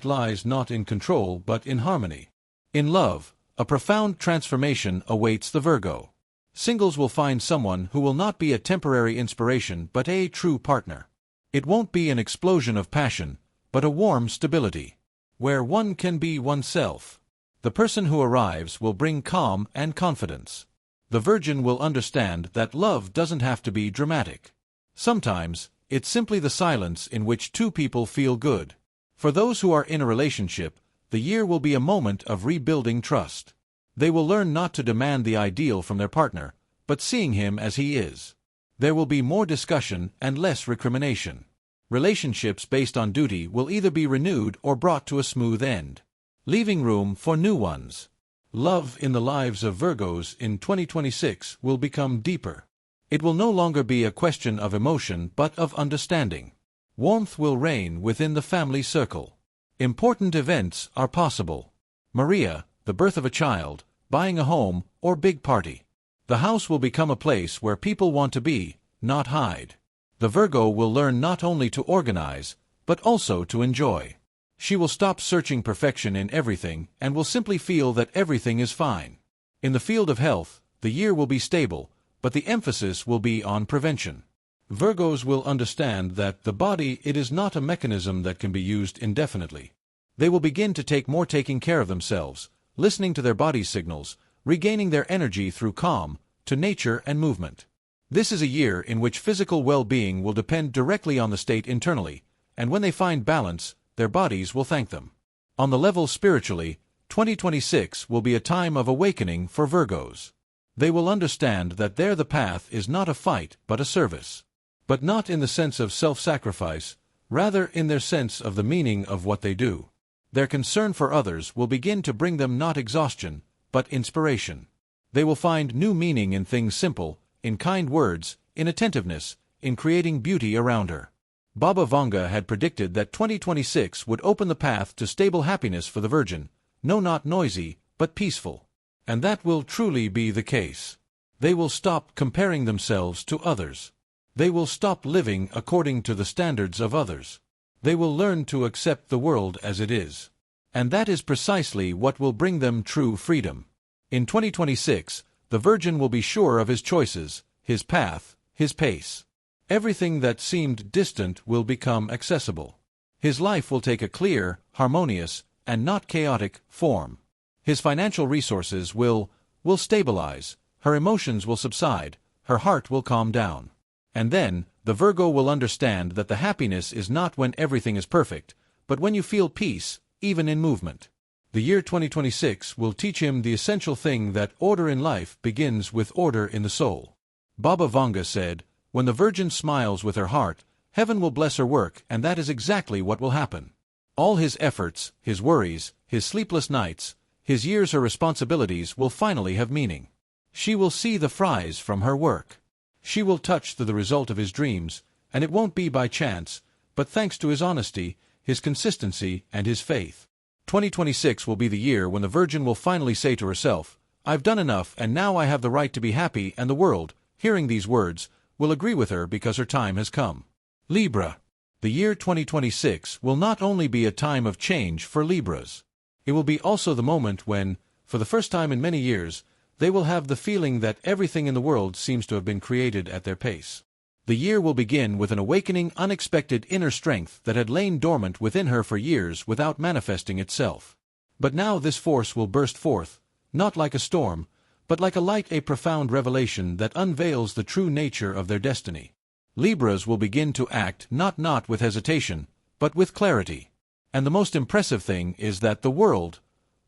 lies not in control but in harmony. In love, a profound transformation awaits the Virgo. Singles will find someone who will not be a temporary inspiration but a true partner. It won't be an explosion of passion, but a warm stability, where one can be oneself. The person who arrives will bring calm and confidence. The Virgin will understand that love doesn't have to be dramatic. Sometimes, it's simply the silence in which two people feel good. For those who are in a relationship, the year will be a moment of rebuilding trust. They will learn not to demand the ideal from their partner, but seeing him as he is. There will be more discussion and less recrimination. Relationships based on duty will either be renewed or brought to a smooth end, leaving room for new ones. Love in the lives of Virgos in 2026 will become deeper. It will no longer be a question of emotion but of understanding. Warmth will reign within the family circle. Important events are possible. Maria, the birth of a child, buying a home, or big party. The house will become a place where people want to be, not hide. The Virgo will learn not only to organize, but also to enjoy. She will stop searching perfection in everything and will simply feel that everything is fine. In the field of health, the year will be stable, but the emphasis will be on prevention. Virgos will understand that the body is not a mechanism that can be used indefinitely. They will begin to take more taking care of themselves, listening to their body's signals, regaining their energy through calm, to nature and movement. This is a year in which physical well-being will depend directly on the state internally, and when they find balance, their bodies will thank them. On the level spiritually, 2026 will be a time of awakening for Virgos. They will understand that the path is not a fight but a service. But not in the sense of self-sacrifice, rather in their sense of the meaning of what they do. Their concern for others will begin to bring them not exhaustion, but inspiration. They will find new meaning in things simple, in kind words, in attentiveness, in creating beauty around her. Baba Vanga had predicted that 2026 would open the path to stable happiness for the Virgin, no, not noisy, but peaceful. And that will truly be the case. They will stop comparing themselves to others. They will stop living according to the standards of others. They will learn to accept the world as it is. And that is precisely what will bring them true freedom. In 2026, the Virgin will be sure of his choices, his path, his pace. Everything that seemed distant will become accessible. His life will take a clear, harmonious, and not chaotic form. His financial resources will stabilize, her emotions will subside, her heart will calm down. And then, the Virgo will understand that the happiness is not when everything is perfect, but when you feel peace, even in movement. The year 2026 will teach him the essential thing that order in life begins with order in the soul. Baba Vanga said, "When the Virgin smiles with her heart, heaven will bless her work, and that is exactly what will happen. All his efforts, his worries, his sleepless nights, his years her responsibilities will finally have meaning. She will see the fries from her work. She will touch to the result of his dreams, and it won't be by chance, but thanks to his honesty, his consistency, and his faith. 2026 will be the year when the Virgin will finally say to herself, 'I've done enough and now I have the right to be happy,' and the world, hearing these words, will agree with her because her time has come." Libra. The year 2026 will not only be a time of change for Libras. It will be also the moment when, for the first time in many years, they will have the feeling that everything in the world seems to have been created at their pace. The year will begin with an awakening, unexpected inner strength that had lain dormant within her for years without manifesting itself. But now this force will burst forth, not like a storm, but like a light, a profound revelation that unveils the true nature of their destiny. Libras will begin to act not with hesitation, but with clarity. And the most impressive thing is that the world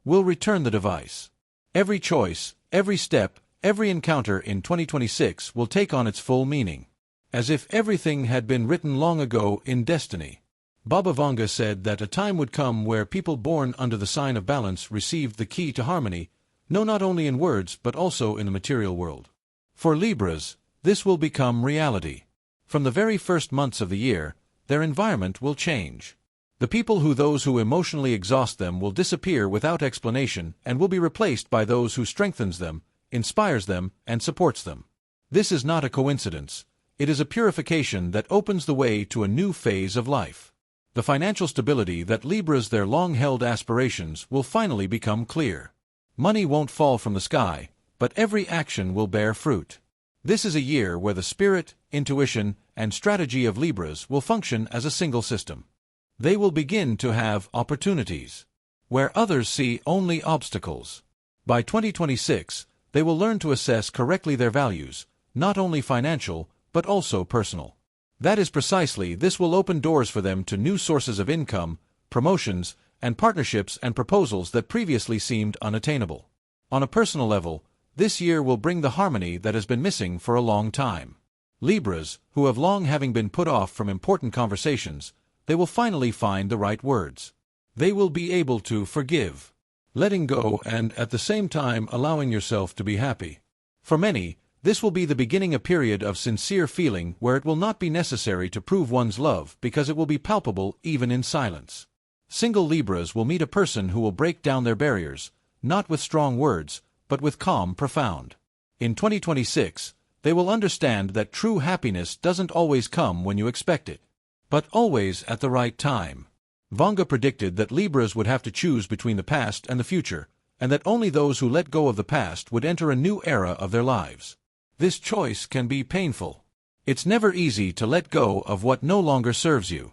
will return the device. Every choice, every step, every encounter in 2026 will take on its full meaning. As if everything had been written long ago in destiny. Baba Vanga said that a time would come where people born under the sign of balance received the key to harmony, no, not only in words but also in the material world. For Libras, this will become reality. From the very first months of the year, their environment will change. Those who emotionally exhaust them will disappear without explanation and will be replaced by those who strengthens them, inspires them, and supports them. This is not a coincidence. It is a purification that opens the way to a new phase of life. The financial stability that Libras their long-held aspirations will finally become clear. Money won't fall from the sky, but every action will bear fruit. This is a year where the spirit, intuition, and strategy of Libras will function as a single system. They will begin to have opportunities where others see only obstacles. By 2026, they will learn to assess correctly their values, not only financial, but also personal. That is precisely this will open doors for them to new sources of income, promotions, and partnerships and proposals that previously seemed unattainable. On a personal level, this year will bring the harmony that has been missing for a long time. Libras, who have long having been put off from important conversations, they will finally find the right words. They will be able to forgive, letting go, and at the same time allowing yourself to be happy. For many, this will be the beginning a period of sincere feeling where it will not be necessary to prove one's love because it will be palpable even in silence. Single Libras will meet a person who will break down their barriers, not with strong words, but with calm profound. In 2026, they will understand that true happiness doesn't always come when you expect it, but always at the right time. Vanga predicted that Libras would have to choose between the past and the future, and that only those who let go of the past would enter a new era of their lives. This choice can be painful. It's never easy to let go of what no longer serves you.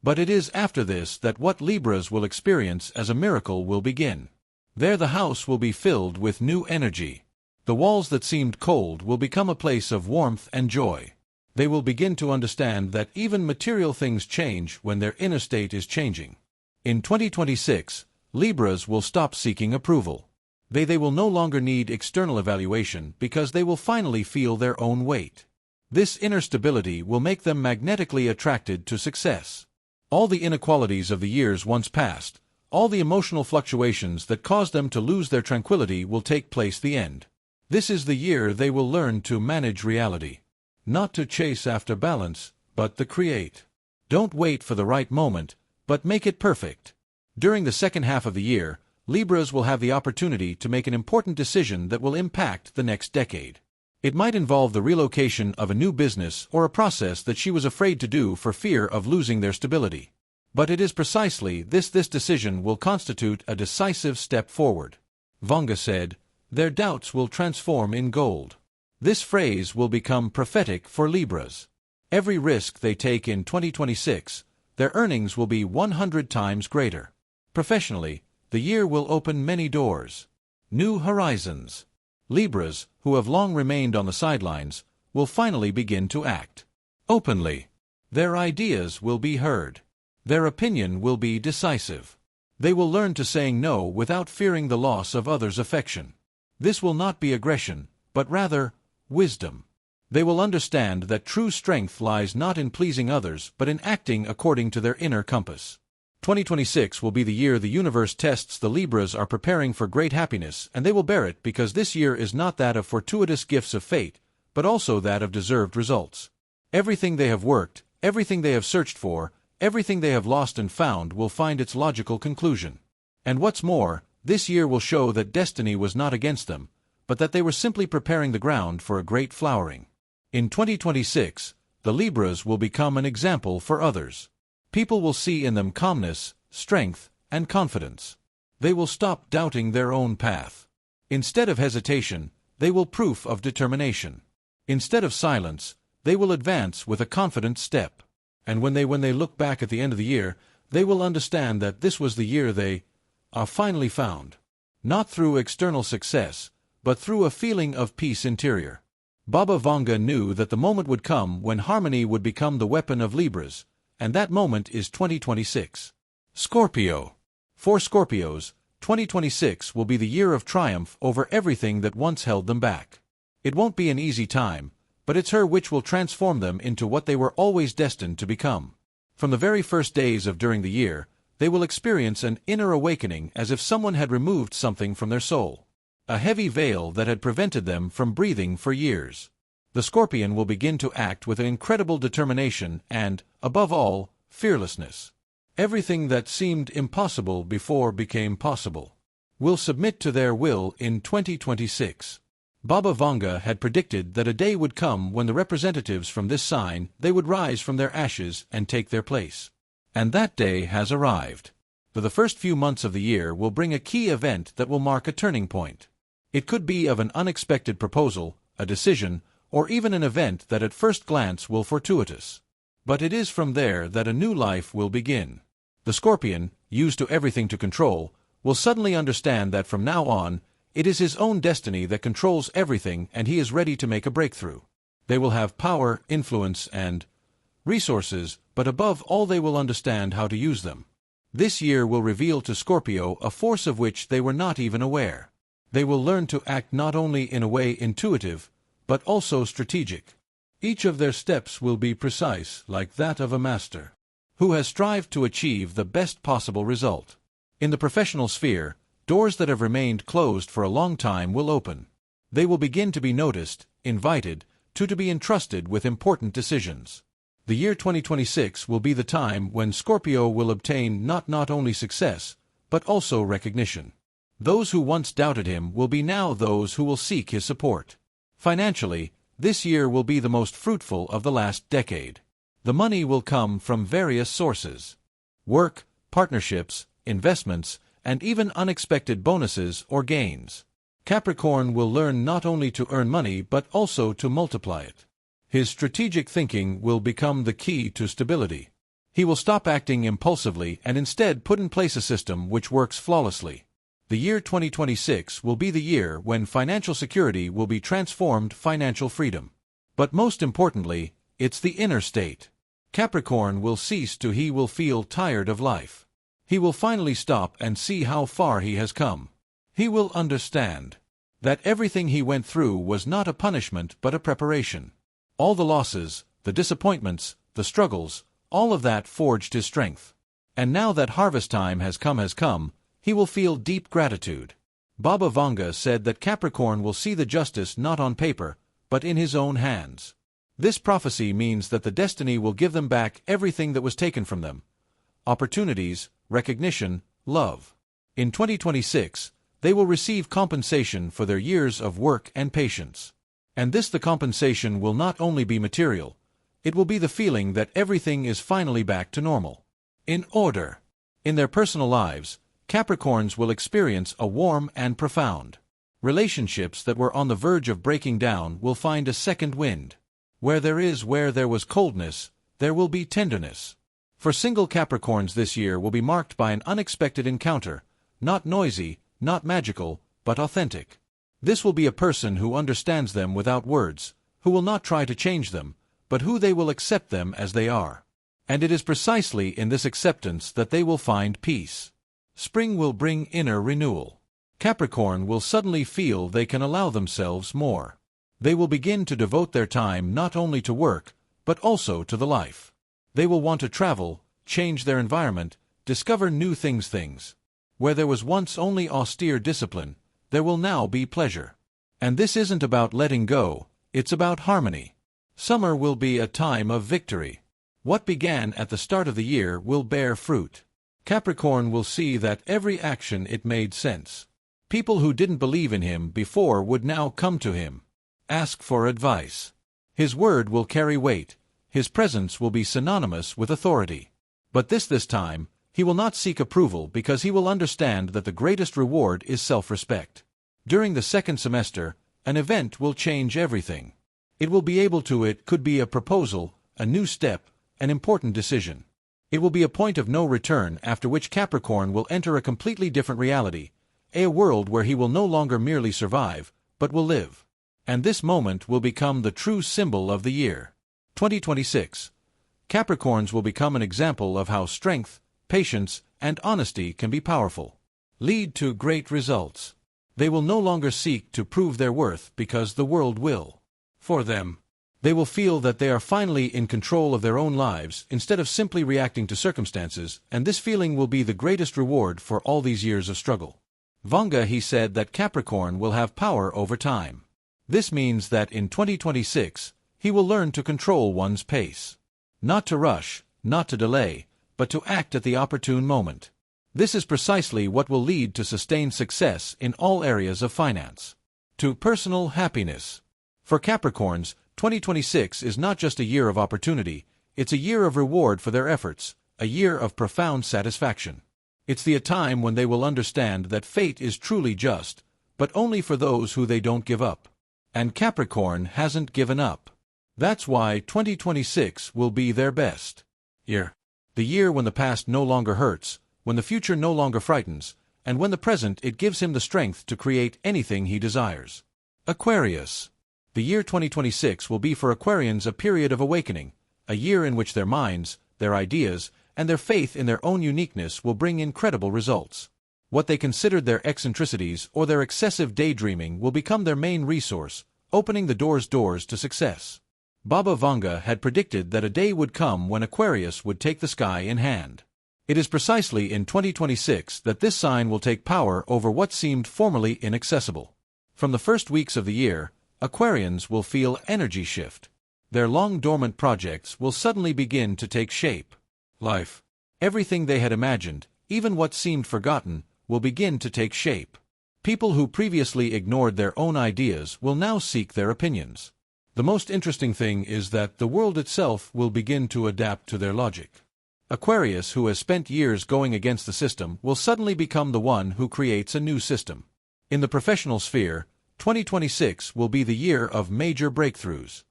But it is after this that what Libras will experience as a miracle will begin. There the house will be filled with new energy. The walls that seemed cold will become a place of warmth and joy. They will begin to understand that even material things change when their inner state is changing. In 2026, Libras will stop seeking approval. They will no longer need external evaluation because they will finally feel their own weight. This inner stability will make them magnetically attracted to success. All the inequalities of the years once past, all the emotional fluctuations that caused them to lose their tranquility will take place the end. This is the year they will learn to manage reality. Not to chase after balance, but to create. Don't wait for the right moment, but make it perfect. During the second half of the year, Libras will have the opportunity to make an important decision that will impact the next decade. It might involve the relocation of a new business or a process that she was afraid to do for fear of losing their stability. But it is precisely this decision will constitute a decisive step forward. Vanga said, "Their doubts will transform in gold." This phrase will become prophetic for Libras. Every risk they take in 2026, their earnings will be 100 times greater. Professionally, the year will open many doors. New horizons. Libras, who have long remained on the sidelines, will finally begin to act openly. Their ideas will be heard. Their opinion will be decisive. They will learn to say no without fearing the loss of others' affection. This will not be aggression, but rather wisdom. They will understand that true strength lies not in pleasing others but in acting according to their inner compass. 2026 will be the year the universe tests the Libras are preparing for great happiness, and they will bear it because this year is not that of fortuitous gifts of fate, but also that of deserved results. Everything they have worked, everything they have searched for, everything they have lost and found will find its logical conclusion. And what's more, this year will show that destiny was not against them, but that they were simply preparing the ground for a great flowering. In 2026, the Libras will become an example for others. People will see in them calmness, strength, and confidence. They will stop doubting their own path. Instead of hesitation, they will proof of determination. Instead of silence, they will advance with a confident step. And when they look back at the end of the year, they will understand that this was the year they are finally found. Not through external success, but through a feeling of peace interior. Baba Vanga knew that the moment would come when harmony would become the weapon of Libras, and that moment is 2026. Scorpio. For Scorpios, 2026 will be the year of triumph over everything that once held them back. It won't be an easy time, but it's her which will transform them into what they were always destined to become. From the very first days of during the year, they will experience an inner awakening as if someone had removed something from their soul. A heavy veil that had prevented them from breathing for years. The Scorpion will begin to act with an incredible determination and, above all, fearlessness. Everything that seemed impossible before became possible. Will submit to their will in 2026. Baba Vanga had predicted that a day would come when the representatives from this sign they would rise from their ashes and take their place. And that day has arrived. For the first few months of the year will bring a key event that will mark a turning point. It could be of an unexpected proposal, a decision, or even an event that at first glance will fortuitous. But it is from there that a new life will begin. The Scorpion, used to everything to control, will suddenly understand that from now on, it is his own destiny that controls everything and he is ready to make a breakthrough. They will have power, influence, and resources, but above all they will understand how to use them. This year will reveal to Scorpio a force of which they were not even aware. They will learn to act not only in a way intuitive, but also strategic. Each of their steps will be precise, like that of a master, who has strived to achieve the best possible result. In the professional sphere, doors that have remained closed for a long time will open. They will begin to be noticed, invited, to be entrusted with important decisions. The year 2026 will be the time when Scorpio will obtain not only success, but also recognition. Those who once doubted him will be now those who will seek his support. Financially, this year will be the most fruitful of the last decade. The money will come from various sources. Work, partnerships, investments, and even unexpected bonuses or gains. Capricorn will learn not only to earn money but also to multiply it. His strategic thinking will become the key to stability. He will stop acting impulsively and instead put in place a system which works flawlessly. The year 2026 will be the year when financial security will be transformed financial freedom. But most importantly, it's the inner state. Capricorn will he will feel tired of life. He will finally stop and see how far he has come. He will understand that everything he went through was not a punishment but a preparation. All the losses, the disappointments, the struggles, all of that forged his strength. And now that harvest time has come, he will feel deep gratitude. Baba Vanga said that Capricorn will see the justice not on paper, but in his own hands. This prophecy means that the destiny will give them back everything that was taken from them: opportunities, recognition, love. In 2026, they will receive compensation for their years of work and patience. And the compensation will not only be material, it will be the feeling that everything is finally back to normal. In their personal lives, Capricorns will experience a warm and profound. Relationships that were on the verge of breaking down will find a second wind. Where there was coldness, there will be tenderness. For single Capricorns, this year will be marked by an unexpected encounter, not noisy, not magical, but authentic. This will be a person who understands them without words, who will not try to change them, but who they will accept them as they are. And it is precisely in this acceptance that they will find peace. Spring will bring inner renewal. Capricorn will suddenly feel they can allow themselves more. They will begin to devote their time not only to work, but also to the life. They will want to travel, change their environment, discover new things. Where there was once only austere discipline, there will now be pleasure. And this isn't about letting go, it's about harmony. Summer will be a time of victory. What began at the start of the year will bear fruit. Capricorn will see that every action it made sense. People who didn't believe in him before would now come to him. Ask for advice. His word will carry weight. His presence will be synonymous with authority. But this time, he will not seek approval because he will understand that the greatest reward is self-respect. During the second semester, an event will change everything. It could be a proposal, a new step, an important decision. It will be a point of no return after which Capricorn will enter a completely different reality, a world where he will no longer merely survive, but will live. And this moment will become the true symbol of the year. 2026. Capricorns will become an example of how strength, patience, and honesty can be powerful. Lead to great results. They will no longer seek to prove their worth because the world will. For them. They will feel that they are finally in control of their own lives instead of simply reacting to circumstances, and this feeling will be the greatest reward for all these years of struggle. Vanga he said that Capricorn will have power over time. This means that in 2026, he will learn to control one's pace. Not to rush, not to delay, but to act at the opportune moment. This is precisely what will lead to sustained success in all areas of finance. To personal happiness. For Capricorns, 2026 is not just a year of opportunity, it's a year of reward for their efforts, a year of profound satisfaction. It's the time when they will understand that fate is truly just, but only for those who they don't give up. And Capricorn hasn't given up. That's why 2026 will be their best year. The year when the past no longer hurts, when the future no longer frightens, and when the present it gives him the strength to create anything he desires. Aquarius. The year 2026 will be for Aquarians a period of awakening, a year in which their minds, their ideas, and their faith in their own uniqueness will bring incredible results. What they considered their eccentricities or their excessive daydreaming will become their main resource, opening the doors to success. Baba Vanga had predicted that a day would come when Aquarius would take the sky in hand. It is precisely in 2026 that this sign will take power over what seemed formerly inaccessible. From the first weeks of the year, Aquarians will feel energy shift. Their long-dormant projects will suddenly begin to take shape. Life. Everything they had imagined, even what seemed forgotten, will begin to take shape. People who previously ignored their own ideas will now seek their opinions. The most interesting thing is that the world itself will begin to adapt to their logic. Aquarius, who has spent years going against the system, will suddenly become the one who creates a new system. In the professional sphere, 2026 will be the year of major breakthroughs.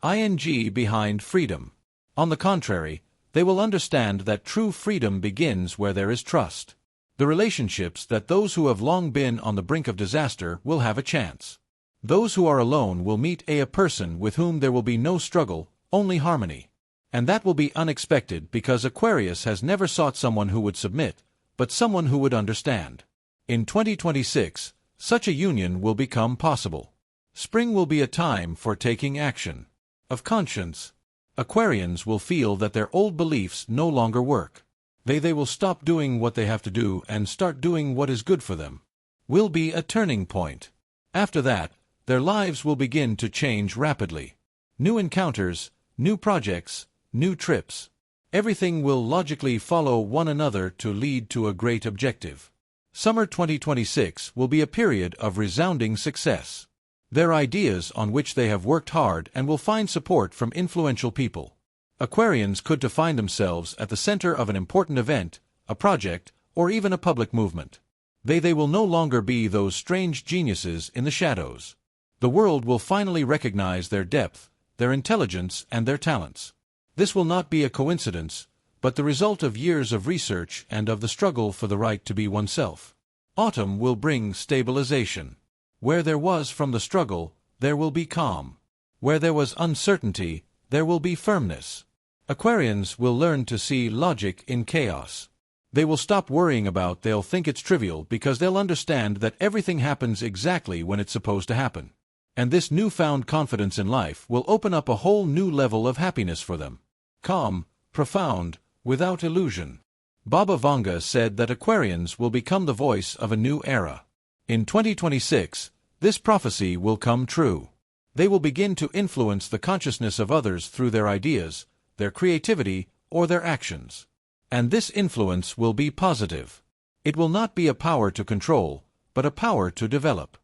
Behind freedom. On the contrary, they will understand that true freedom begins where there is trust. The The relationships that those who have long been on the brink of disaster will have a chance. Those who are alone will meet a person with whom there will be no struggle, only harmony. And that will be unexpected because Aquarius has never sought someone who would submit, but someone who would understand. In 2026, such a union will become possible. Spring will be a time for taking action. Of conscience, Aquarians will feel that their old beliefs no longer work. They will stop doing what they have to do and start doing what is good for them. Will be a turning point. After that, their lives will begin to change rapidly. New encounters, new projects, new trips. Everything will logically follow one another to lead to a great objective. Summer 2026 will be a period of resounding success. Their ideas on which they have worked hard and will find support from influential people. Aquarians could find themselves at the center of an important event, a project, or even a public movement. They will no longer be those strange geniuses in the shadows. The world will finally recognize their depth, their intelligence, and their talents. This will not be a coincidence, but the result of years of research and of the struggle for the right to be oneself. Autumn will bring stabilization. Where there was from the struggle, there will be calm. Where there was uncertainty, there will be firmness. Aquarians will learn to see logic in chaos. They will stop worrying about they'll think it's trivial because they'll understand that everything happens exactly when it's supposed to happen. And this newfound confidence in life will open up a whole new level of happiness for them. Calm, profound, without illusion. Baba Vanga said that Aquarians will become the voice of a new era. In 2026, this prophecy will come true. They will begin to influence the consciousness of others through their ideas, their creativity, or their actions. And this influence will be positive. It will not be a power to control, but a power to develop.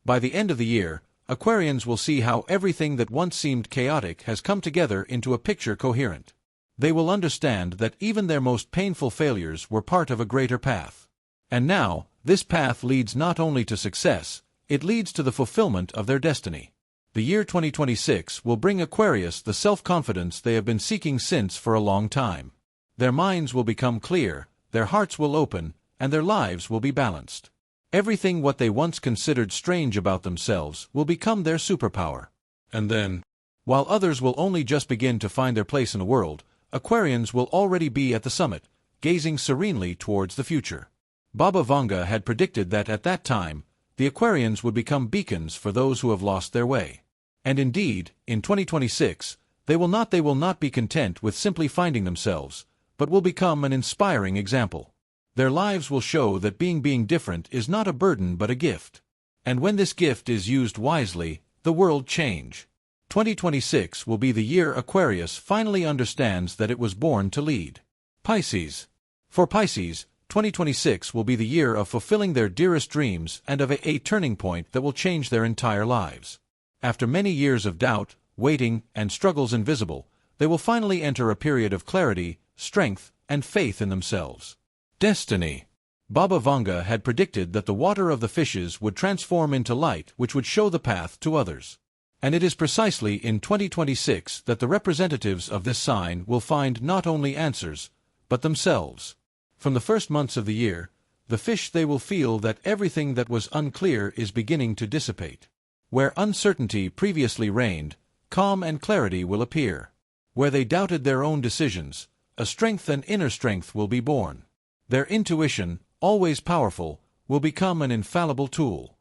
By the end of the year, Aquarians will see how everything that once seemed chaotic has come together into a picture coherent. They will understand that even their most painful failures were part of a greater path. And now, this path leads not only to success, it leads to the fulfillment of their destiny. The year 2026 will bring Aquarius the self-confidence they have been seeking since for a long time. Their minds will become clear, their hearts will open, and their lives will be balanced. Everything what they once considered strange about themselves will become their superpower. And then, while others will only just begin to find their place in the world, Aquarians will already be at the summit, gazing serenely towards the future. Baba Vanga had predicted that at that time, the Aquarians would become beacons for those who have lost their way. And indeed, in 2026, they will not be content with simply finding themselves, but will become an inspiring example. Their lives will show that being different is not a burden but a gift. And when this gift is used wisely, the world change. 2026 will be the year Aquarius finally understands that it was born to lead. Pisces. For Pisces, 2026 will be the year of fulfilling their dearest dreams and of a turning point that will change their entire lives. After many years of doubt, waiting, and struggles invisible, they will finally enter a period of clarity, strength, and faith in themselves. Destiny. Baba Vanga had predicted that the water of the fishes would transform into light which would show the path to others. And it is precisely in 2026 that the representatives of this sign will find not only answers, but themselves. From the first months of the year, the fish they will feel that everything that was unclear is beginning to dissipate. Where uncertainty previously reigned, calm and clarity will appear. Where they doubted their own decisions, a strength and inner strength will be born. Their intuition, always powerful, will become an infallible tool.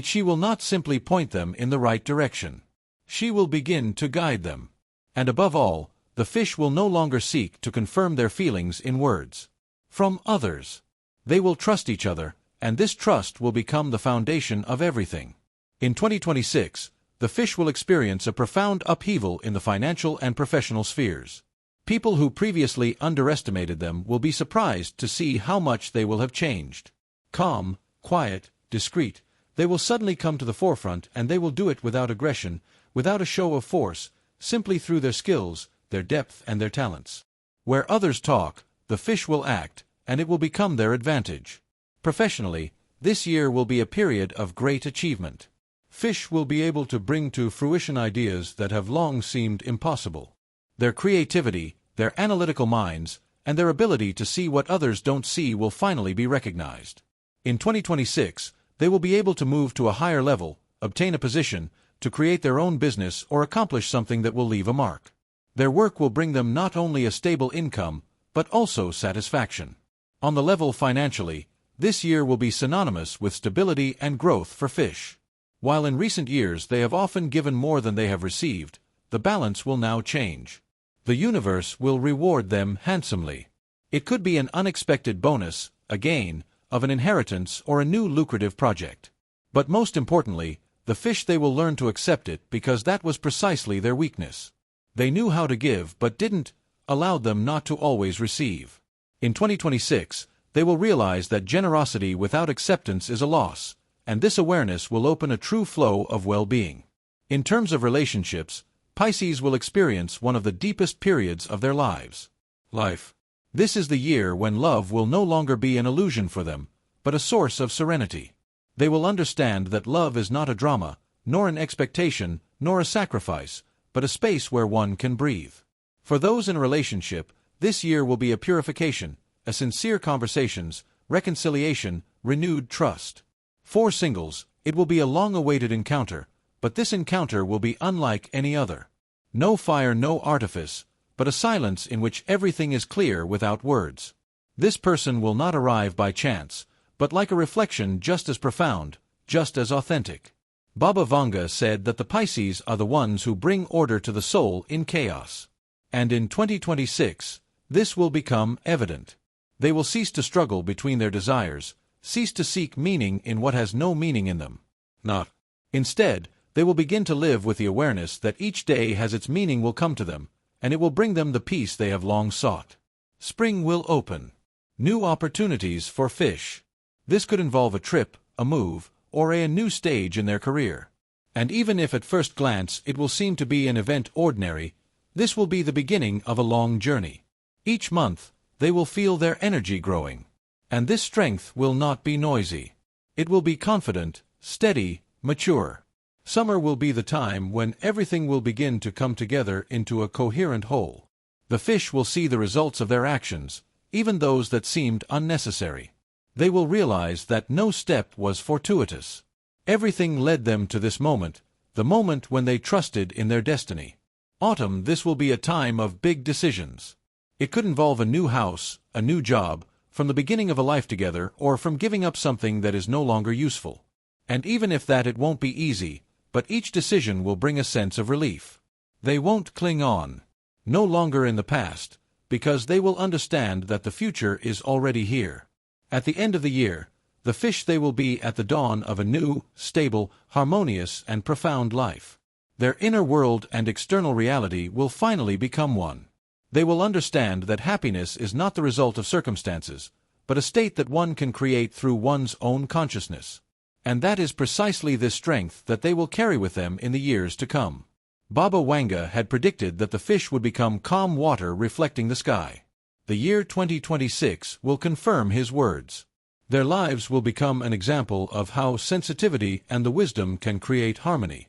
She will not simply point them in the right direction. She will begin to guide them. And above all, the fish will no longer seek to confirm their feelings in words. From others. They will trust each other, and this trust will become the foundation of everything. In 2026, the fish will experience a profound upheaval in the financial and professional spheres. People who previously underestimated them will be surprised to see how much they will have changed. Calm, quiet, discreet, they will suddenly come to the forefront, and they will do it without aggression, without a show of force, simply through their skills, their depth, and their talents. Where others talk, the fish will act, and it will become their advantage. Professionally, this year will be a period of great achievement. Fish will be able to bring to fruition ideas that have long seemed impossible. Their creativity, their analytical minds, and their ability to see what others don't see will finally be recognized. In 2026, they will be able to move to a higher level, obtain a position, to create their own business or accomplish something that will leave a mark. Their work will bring them not only a stable income, but also satisfaction. On the level financially, this year will be synonymous with stability and growth for fish. While in recent years they have often given more than they have received, the balance will now change. The universe will reward them handsomely. It could be an unexpected bonus, a gain, of an inheritance or a new lucrative project. But most importantly, the fish they will learn to accept it because that was precisely their weakness. They knew how to give but didn't, allowed them not to always receive. In 2026, they will realize that generosity without acceptance is a loss, and this awareness will open a true flow of well-being. In terms of relationships, Pisces will experience one of the deepest periods of their lives. This is the year when love will no longer be an illusion for them, but a source of serenity. They will understand that love is not a drama, nor an expectation, nor a sacrifice, but a space where one can breathe. For those in a relationship, this year will be a purification, a sincere conversations, reconciliation, renewed trust. For singles, it will be a long-awaited encounter, but this encounter will be unlike any other. No fire, no artifice, but a silence in which everything is clear without words. This person will not arrive by chance, but like a reflection just as profound, just as authentic. Baba Vanga said that the Pisces are the ones who bring order to the soul in chaos. And in 2026, this will become evident. They will cease to struggle between their desires, cease to seek meaning in what has no meaning in them. Instead, they will begin to live with the awareness that each day has its meaning will come to them, and it will bring them the peace they have long sought. Spring will open. New opportunities for fish. This could involve a trip, a move, or a new stage in their career. And even if at first glance it will seem to be an event ordinary, this will be the beginning of a long journey. Each month, they will feel their energy growing. And this strength will not be noisy. It will be confident, steady, mature. Summer will be the time when everything will begin to come together into a coherent whole. The fish will see the results of their actions, even those that seemed unnecessary. They will realize that no step was fortuitous. Everything led them to this moment, the moment when they trusted in their destiny. Autumn, this will be a time of big decisions. It could involve a new house, a new job, from the beginning of a life together, or from giving up something that is no longer useful. And even if that, it won't be easy, but each decision will bring a sense of relief. They won't cling on, no longer in the past, because they will understand that the future is already here. At the end of the year, the fish they will be at the dawn of a new, stable, harmonious, and profound life. Their inner world and external reality will finally become one. They will understand that happiness is not the result of circumstances, but a state that one can create through one's own consciousness. And that is precisely this strength that they will carry with them in the years to come. Baba Vanga had predicted that the fish would become calm water reflecting the sky. The year 2026 will confirm his words. Their lives will become an example of how sensitivity and the wisdom can create harmony.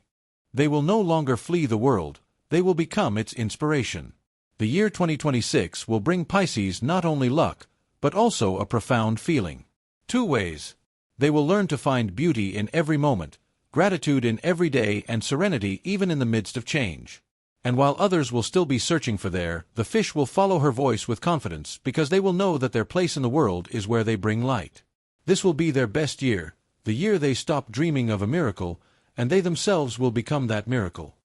They will no longer flee the world, they will become its inspiration. The year 2026 will bring Pisces not only luck, but also a profound feeling. 2 ways. They will learn to find beauty in every moment, gratitude in every day, and serenity even in the midst of change. And while others will still be searching for the fish will follow her voice with confidence because they will know that their place in the world is where they bring light. This will be their best year, the year they stop dreaming of a miracle, and they themselves will become that miracle.